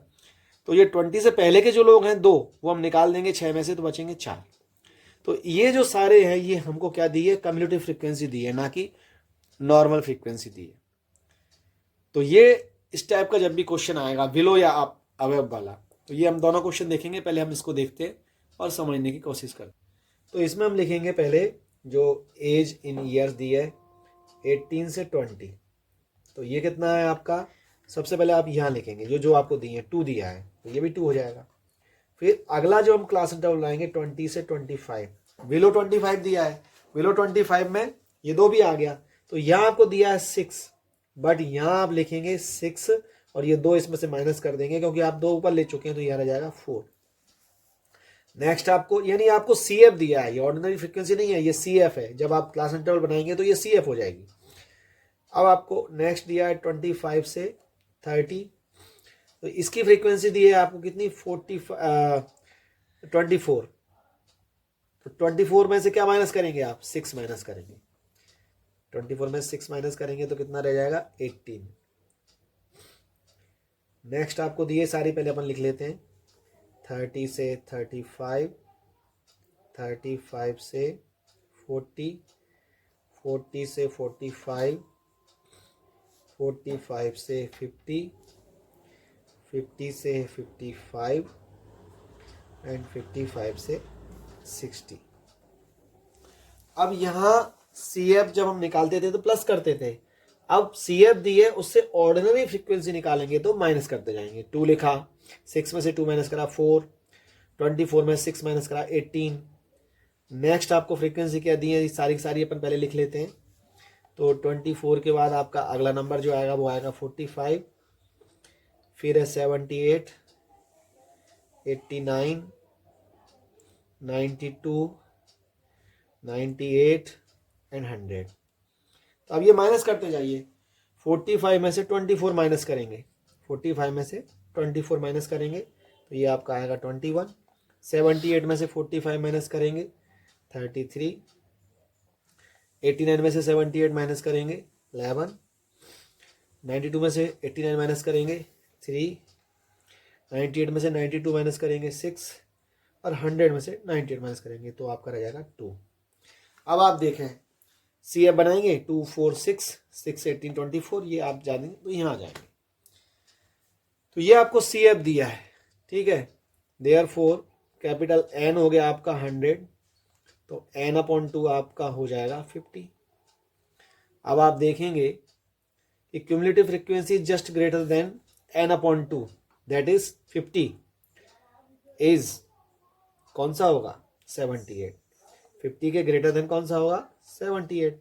तो ये 20 से पहले के जो लोग हैं 2 वो हम निकाल देंगे 6 में से, तो बचेंगे 4। तो ये जो सारे हैं ये हमको क्या दी है, कम्युलेटिव फ्रीक्वेंसी दी है, ना कि नॉर्मल फ्रीक्वेंसी दी है। तो ये इस टाइप का जब भी क्वेश्चन आएगा बिलो या आप अवेब वाला, तो ये हम दोनों क्वेश्चन देखेंगे। पहले हम इसको देखते हैं और समझने की कोशिश करते हैं। तो इसमें हम लिखेंगे पहले जो एज इन ईयर्स दी है 18 से 20, तो ये कितना है आपका, सबसे पहले आप यहाँ लिखेंगे जो जो आपको दिए हैं, 2 दिया है तो ये भी 2 हो जाएगा। फिर अगला जो हम क्लास इंटरवल लाएंगे 20 से 25, बिलो 25 दिया है, बिलो 25 में ये 2 भी आ गया, तो यहाँ आपको दिया है 6, बट यहाँ आप लिखेंगे 6 और ये 2 इसमें से माइनस कर देंगे क्योंकि आप 2 ऊपर ले चुके हैं, तो यहाँ रह जाएगा 4। नेक्स्ट आपको, यानी आपको CF दिया है, ये ऑर्डिनरी फ्रीक्वेंसी नहीं है, ये CF है। जब आप क्लास इंटरवल बनाएंगे तो ये CF हो जाएगी। अब आपको नेक्स्ट दिया है 25 से 30, तो इसकी फ्रीक्वेंसी दी है आपको कितनी, 24। तो 24 में से क्या माइनस करेंगे आप, 6 माइनस करेंगे। 24 में 6 माइनस करेंगे तो कितना रह जाएगा, 18। नेक्स्ट आपको दिए सारी, पहले अपन लिख लेते हैं। 30 से 35, 35 से 40, 40 से 45, 45 से 50, 50 से 55 एंड 55 से 60। अब यहाँ CF जब हम निकालते थे तो प्लस करते थे, अब CF दिए उससे ऑर्डिनरी फ्रीक्वेंसी निकालेंगे तो माइनस करते जाएंगे। 2 लिखा, 6 में से 2 माइनस करा 4, 24 में 6 माइनस करा 18। नेक्स्ट आपको फ्रीक्वेंसी क्या दी है, सारी सारी अपन पहले लिख लेते हैं। तो 24 के बाद आपका अगला नंबर जो आएगा वो आएगा 45, फिर है 78, 89, 92, 98 एंड 100। तो अब ये माइनस करते जाइए। 45 में से 24 माइनस करेंगे, 45 में से 24 माइनस करेंगे तो ये आपका आएगा 21। 78 में से 45 माइनस करेंगे 33, 89 में से 78 माइनस करेंगे 11, 92 में से 89 माइनस करेंगे 3, 98 में से 92 माइनस करेंगे 6 और 100 में से 98 माइनस करेंगे तो आपका रह जाएगा 2। अब आप देखें CF बनाएंगे 2, 4, 6, 6, 18, 24, ये आप जानेंगे तो यहाँ आ जाएंगे। तो ये आपको CF दिया है, ठीक है। देयरफॉर कैपिटल N हो गया आपका 100, तो N/2 आपका हो जाएगा 50। अब आप देखेंगे कि cumulative frequency just greater then N/2, that is 50 is कौन सा होगा, 78। 50 के ग्रेटर देन कौन सा होगा, 78।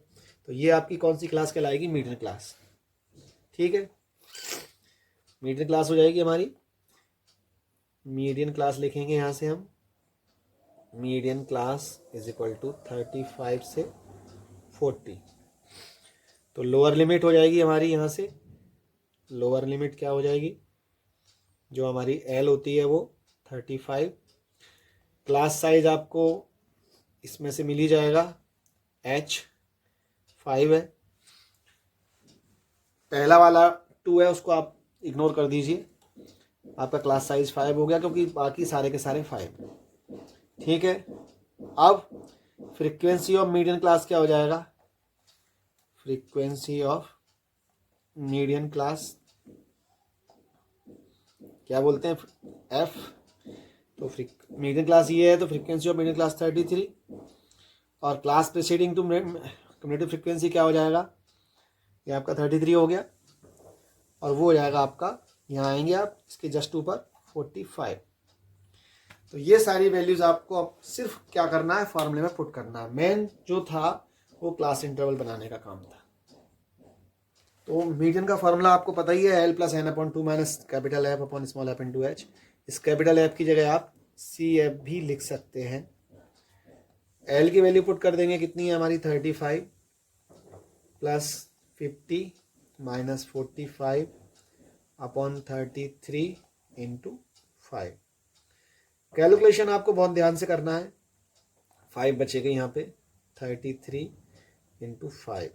तो ये आपकी कौन सी क्लास कहलाएगी, मीडियन क्लास, ठीक है। मीडियन क्लास हो जाएगी हमारी। मीडियन क्लास लिखेंगे यहाँ से हम, median class is equal to 35 से 40। तो लोअर लिमिट हो जाएगी हमारी यहाँ से, लोअर लिमिट क्या हो जाएगी, जो हमारी L होती है वो 35। क्लास साइज आपको इसमें से मिल ही जाएगा, H 5 है, पहला वाला 2 है उसको आप इग्नोर कर दीजिए, आपका क्लास साइज 5 हो गया क्योंकि बाकी सारे के सारे 5, ठीक है। अब फ्रीक्वेंसी ऑफ मीडियन क्लास क्या हो जाएगा, फ्रीक्वेंसी ऑफ मीडियन क्लास क्या बोलते हैं, एफ। तो मीडियन क्लास ये है, तो फ्रीक्वेंसी ऑफ मीडियन क्लास 33, और class preceding to community frequency क्या हो जाएगा, ये आपका 33 हो गया, और वो हो जाएगा आपका, यहाँ आएंगे आप इसके जस्ट ऊपर 45। तो ये सारी वैल्यूज आपको अब सिर्फ क्या करना है, फॉर्मूले में पुट करना है। मेन जो था वो क्लास इंटरवल बनाने का काम था। तो मीडियन का फॉर्मूला आपको पता ही है, L plus N upon 2 minus capital F upon small F into H. इस कैपिटल एफ की जगह आप सी एफ भी लिख सकते हैं। एल की वैल्यू पुट कर देंगे, कितनी है हमारी 35 plus 50 minus 45 upon 33 into 5। Calculation आपको बहुत ध्यान से करना है। 5 बचेगा यहाँ पे, 33 इंटू 5,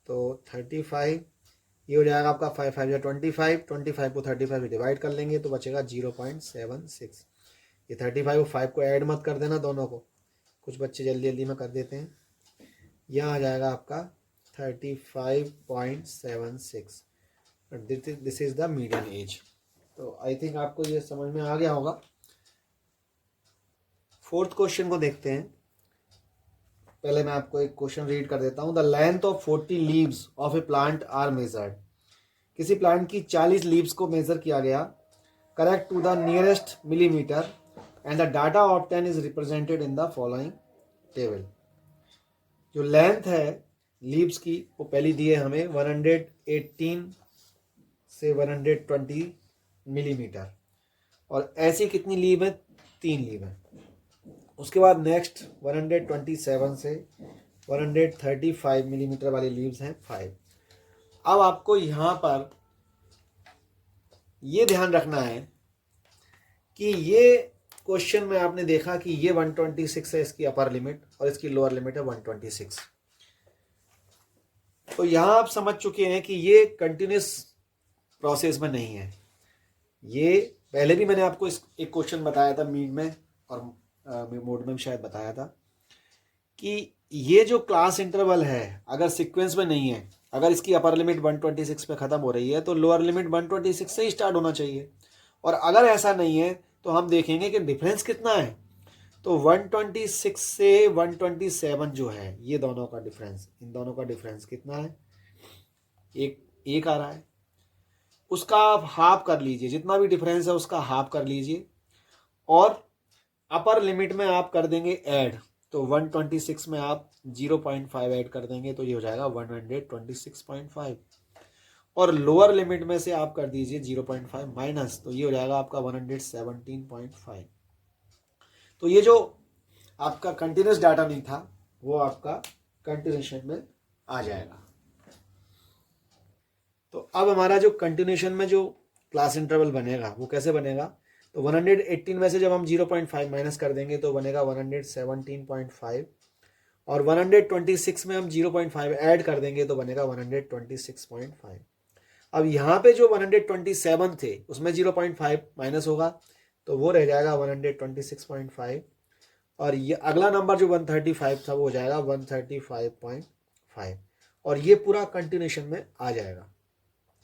तो 35 ये हो जाएगा आपका 5 5 या 25, 25 को 35 से डिवाइड कर लेंगे तो बचेगा 0.76। ये 35 और 5 को ऐड मत कर देना दोनों को, कुछ बच्चे जल्दी जल्दी में कर देते हैं। यहाँ आ जाएगा आपका 35.76। This is the median age. तो आई थिंक आपको ये समझ में आ गया होगा। फोर्थ क्वेश्चन को देखते हैं। पहले मैं आपको एक क्वेश्चन रीड कर देता हूँ। The length of 40 leaves of a plant are measured. किसी प्लांट की 40 लीव्स को मेजर किया गया, correct to the nearest millimetre, and the data obtain is represented in the following table. जो लेंथ है लीव्स की वो पहली दी है हमें 118 से 120 मिलीमीटर, और ऐसी कितनी लीव है, 3 लीव है। उसके बाद नेक्स्ट 127 से 135 मिलीमीटर वाली लीव्स हैं 5। अब आपको यहाँ पर ये ध्यान रखना है कि ये क्वेश्चन में आपने देखा कि ये 126 है इसकी अपर लिमिट, और इसकी लोअर लिमिट है 126। तो यहाँ आप समझ चुके हैं कि ये कंटिन्यूस प्रोसेस में नहीं है। ये पहले भी मैंने आपको एक क्वेश्चन बताया था मीड में, और मोड में भी शायद बताया था कि ये जो क्लास इंटरवल है अगर सीक्वेंस में नहीं है, अगर इसकी अपर लिमिट 126 पे ख़त्म हो रही है तो लोअर लिमिट 126 से ही स्टार्ट होना चाहिए। और अगर ऐसा नहीं है तो हम देखेंगे कि डिफरेंस कितना है। तो 126 से 127 जो है ये दोनों का डिफरेंस, इन दोनों का डिफरेंस कितना है, एक आ रहा है। उसका आप हाफ कर लीजिए, जितना भी डिफरेंस है उसका हाफ कर लीजिए, और अपर लिमिट में आप कर देंगे ऐड। तो 126 में आप 0.5 ऐड कर देंगे तो ये हो जाएगा 126.5, और लोअर लिमिट में से आप कर दीजिए 0.5 माइनस, तो ये हो जाएगा आपका 117.5। तो ये जो आपका कंटिन्यूस डाटा नहीं था वो आपका कंटिन्यूशन में आ जाएगा। तो अब हमारा जो कंटिन्यूशन में जो क्लास इंटरवल बनेगा वो कैसे बनेगा, तो 118 में से जब हम 0.5 माइनस कर देंगे तो बनेगा 117.5, और 126 में हम 0.5 ऐड कर देंगे तो बनेगा 126.5। अब यहाँ पे जो 127 थे उसमें 0.5 माइनस होगा तो वो रह जाएगा 126.5, और ये अगला नंबर जो 135 था वो हो जाएगा 135.5, और ये पूरा कंटिन्यूशन में आ जाएगा।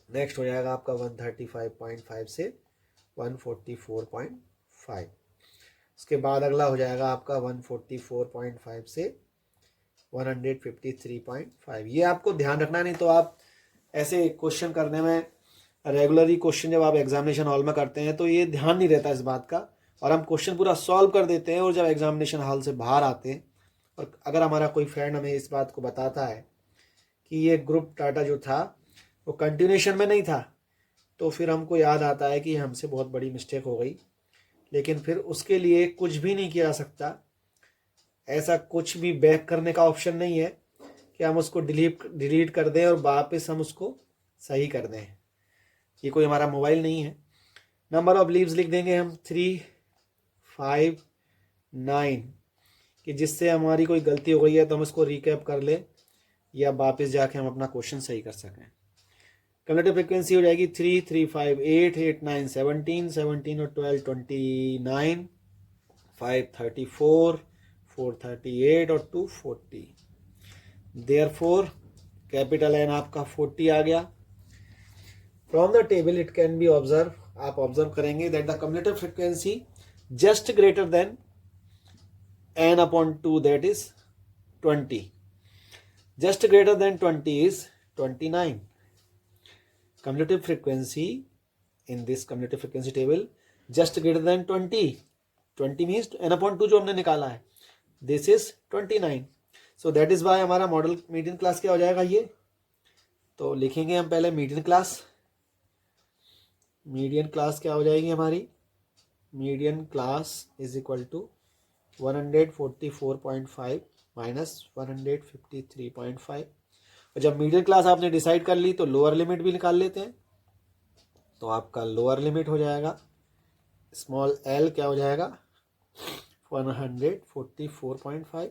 नेक्स्ट हो जाएगा आपका 135.5 से 144.5। उसके बाद अगला हो जाएगा आपका 144.5 से 153.5। ये आपको ध्यान रखना, नहीं तो आप ऐसे क्वेश्चन करने में, रेगुलरली क्वेश्चन जब आप एग्जामिनेशन हॉल में करते हैं तो ये ध्यान नहीं रहता इस बात का, और हम क्वेश्चन पूरा सॉल्व कर देते हैं, और जब एग्जामिनेशन हॉल से बाहर आते हैं और अगर हमारा कोई फ्रेंड हमें इस बात को बताता है कि ये ग्रुप डाटा जो था वो कंटिन्यूशन में नहीं था, तो फिर हमको याद आता है कि हमसे बहुत बड़ी मिस्टेक हो गई। लेकिन फिर उसके लिए कुछ भी नहीं किया जा सकता, ऐसा कुछ भी बैक करने का ऑप्शन नहीं है कि हम उसको डिलीट कर दें और वापस हम उसको सही कर दें। ये कोई हमारा मोबाइल नहीं है। नंबर ऑफ लीव्स लिख देंगे हम 3, 5, 9, कि जिससे हमारी कोई गलती हो गई है तो हम उसको रिकैप कर ले या वापस जाके हम अपना क्वेश्चन सही कर सकें। कम्युलेटिव फ्रीक्वेंसी हो जाएगी 3, 3, 5, 8, 8, 9, 17, 17 और 12, 29, 534, 438 और 240। देयरफॉर कैपिटल एन आपका 40 आ गया। From the table it can be observe, आप ऑब्जर्व करेंगे that the cumulative frequency just greater then n upon 2, that is 20. Just greater than 20 is 29. Cumulative frequency in this cumulative frequency table just greater than 20. 20 means n upon 2 जो हमने निकाला है, this is 29. So that is why हमारा model median class क्या हो जाएगा ये, तो लिखेंगे हम पहले मीडियन क्लास। मीडियन क्लास क्या हो जाएगी हमारी, median class is equal to 144.5 minus 153.5। और जब मीडियन क्लास आपने डिसाइड कर ली तो लोअर लिमिट भी निकाल लेते हैं। तो आपका लोअर लिमिट हो जाएगा स्मॉल एल क्या हो जाएगा 144.5।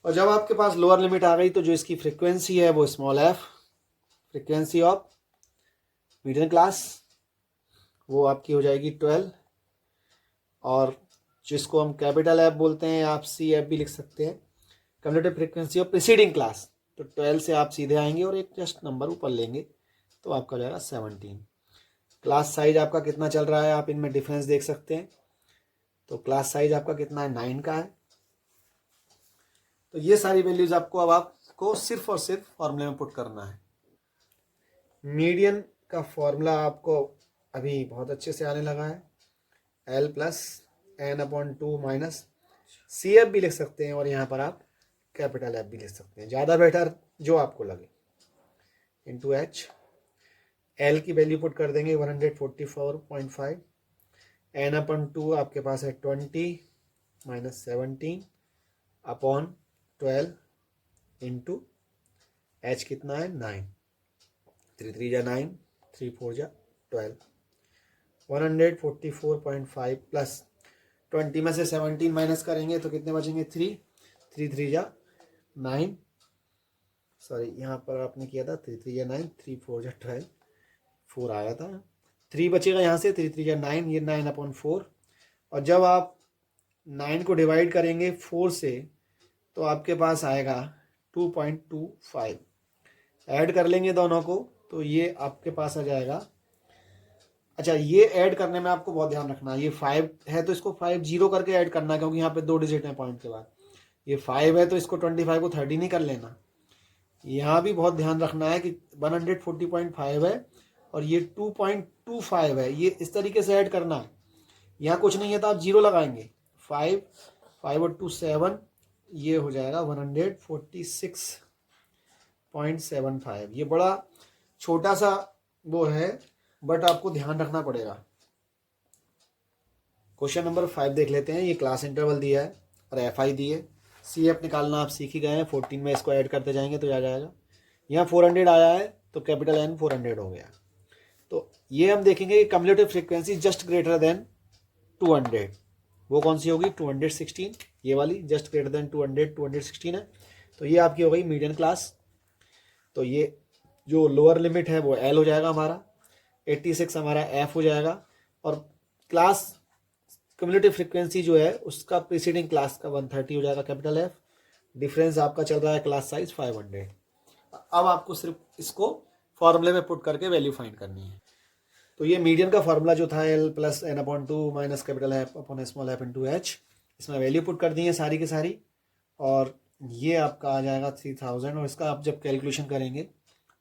और जब आपके पास लोअर लिमिट आ गई तो जो इसकी फ्रीक्वेंसी है वो small F, frequency of median class, वो आपकी हो जाएगी 12। और जिसको हम कैपिटल एफ बोलते हैं, आप सी एफ भी लिख सकते हैं, cumulative frequency of preceding class. तो 12 से आप सीधे आएंगे और एक जस्ट नंबर ऊपर लेंगे तो आपका हो जाएगा 17। क्लास साइज आपका कितना चल रहा है, आप इनमें डिफरेंस देख सकते हैं। तो क्लास साइज आपका कितना है, 9 का है। तो ये सारी वैल्यूज आपको अब आपको सिर्फ और सिर्फ फॉर्मूले में पुट करना है। मीडियन का फॉर्मूला आपको अभी बहुत अच्छे से आने लगा है, L plus N upon 2 minus C F भी लिख सकते हैं और यहाँ पर आप कैपिटल एफ भी लिख सकते हैं, ज़्यादा बेटर जो आपको लगे, इंटू एच। एल की वैल्यू पुट कर देंगे 144.5, एन अपॉन 2 आपके पास है 20 माइनस 17 अपॉन 12 इंटू एच कितना है 9, 3 3 जा 9, 3 4 जा 12, 144.5 प्लस 20 में से 17 माइनस करेंगे तो कितने बचेंगे 3, 3 3 जा 9, सॉरी यहाँ पर आपने किया था 3 3 जा 9, 3 4 जा 12, 4 आया था, 3 बचेगा यहाँ से, 3 3 जा 9, ये 9 अपॉन 4। और जब आप 9 को डिवाइड करेंगे 4 से तो आपके पास आएगा 2.25, ऐड कर लेंगे दोनों को तो ये आपके पास आ जाएगा। अच्छा, ये ऐड करने में आपको बहुत ध्यान रखना है, ये 5 है तो इसको 5 जीरो करके ऐड करना है, क्योंकि यहाँ पे 2 डिजिट हैं पॉइंट के बाद। ये 5 है तो इसको 25 को 30 नहीं कर लेना। यहाँ भी बहुत ध्यान रखना है कि 140.5 है और ये 2.25 है, ये इस तरीके से ऐड करना है। यहाँ कुछ नहीं है तो आप जीरो लगाएंगे, 5 और 2 7, ये हो जाएगा 146.75। ये बड़ा छोटा सा वो है बट आपको ध्यान रखना पड़ेगा। क्वेश्चन नंबर 5 देख लेते हैं। ये क्लास इंटरवल दिया है और एफ आई दी है, सी एफ निकालना आप सीख ही गए हैं, 14 में इसको ऐड करते जाएंगे तो आ जाएगा। यहाँ 400 आया है तो कैपिटल एन 400 हो गया। तो ये हम देखेंगे कि cumulative frequency just greater then 200, वो कौन सी होगी 216, ये वाली जस्ट ग्रेटर देन 216 है। तो ये आपकी हो गई मीडियन क्लास। तो ये जो लोअर लिमिट है वो एल हो जाएगा हमारा, 86 हमारा एफ हो जाएगा। और क्लास कम्युलेटिव फ्रीक्वेंसी जो है उसका प्रीसीडिंग क्लास का 130 हो जाएगा कैपिटल एफ। डिफरेंस आपका चल रहा है क्लास साइज 500। अब आपको सिर्फ इसको फॉर्मूले में पुट करके वैल्यू फाइंड करनी है। तो ये मीडियन का फॉर्मूला जो था L plus N upon 2 minus capital F upon small F into H, इसमें वैल्यू पुट कर दी है सारी की सारी। और ये आपका आ जाएगा 3000 और इसका आप जब कैलकुलेशन करेंगे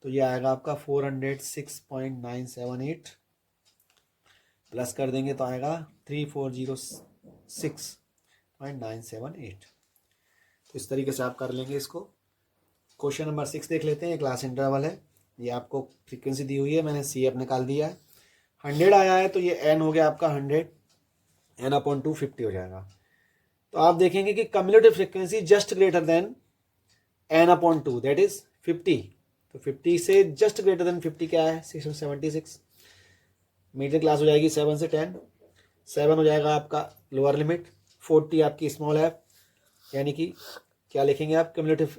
तो ये आएगा आपका 406.978 प्लस कर देंगे तो आएगा 3406.978। तो इस तरीके से आप कर लेंगे इसको। क्वेश्चन नंबर 6 देख लेते हैं। क्लास इंटरवल है, ये आपको फ्रीक्वेंसी दी हुई है, मैंने सी एफ निकाल दिया है। 100 आया है तो ये एन हो गया आपका 100, एन अपॉन 2 50 हो जाएगा। तो आप देखेंगे कि cumulative frequency just greater than N upon 2 that is 50। तो 50 से जस्ट ग्रेटर देन 50 क्या है 676। मीडियम क्लास हो जाएगी 7 से 10, 7 हो जाएगा आपका लोअर लिमिट, 40 आपकी स्मॉल है, यानी कि क्या लिखेंगे आप cumulative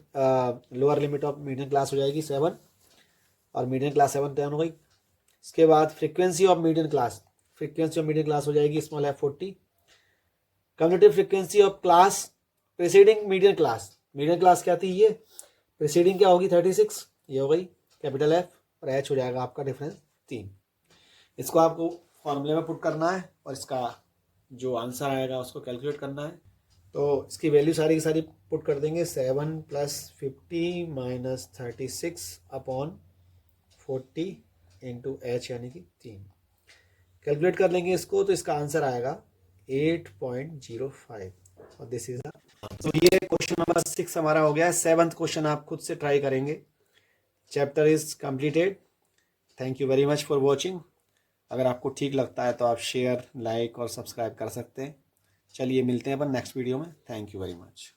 lower limit of medium class हो जाएगी 7 और मीडियम क्लास 7 10 हो गई। इसके बाद frequency of medium class, frequency of medium class हो जाएगी small F 40 commutative frequency of class preceding median class क्या थी ये, प्रीसीडिंग क्या होगी 36, ये हो गई कैपिटल एफ, और एच हो जाएगा आपका डिफरेंस 3। इसको आपको फॉर्मूले में पुट करना है और इसका जो आंसर आएगा उसको कैलकुलेट करना है। तो इसकी वैल्यू सारी की सारी पुट कर देंगे, 7 + 50 - 36 अपॉन 40 इंटू एच यानी कि 3। कैलकुलेट कर लेंगे इसको तो इसका आंसर आएगा 8.05 और दिस इज तो ये क्वेश्चन नंबर 6 हमारा हो गया है। 7th क्वेश्चन आप खुद से ट्राई करेंगे। Chapter is completed. Thank you very much for watching. अगर आपको ठीक लगता है तो आप शेयर, लाइक और सब्सक्राइब कर सकते हैं। चलिए मिलते हैं अपन नेक्स्ट वीडियो में। Thank you very much.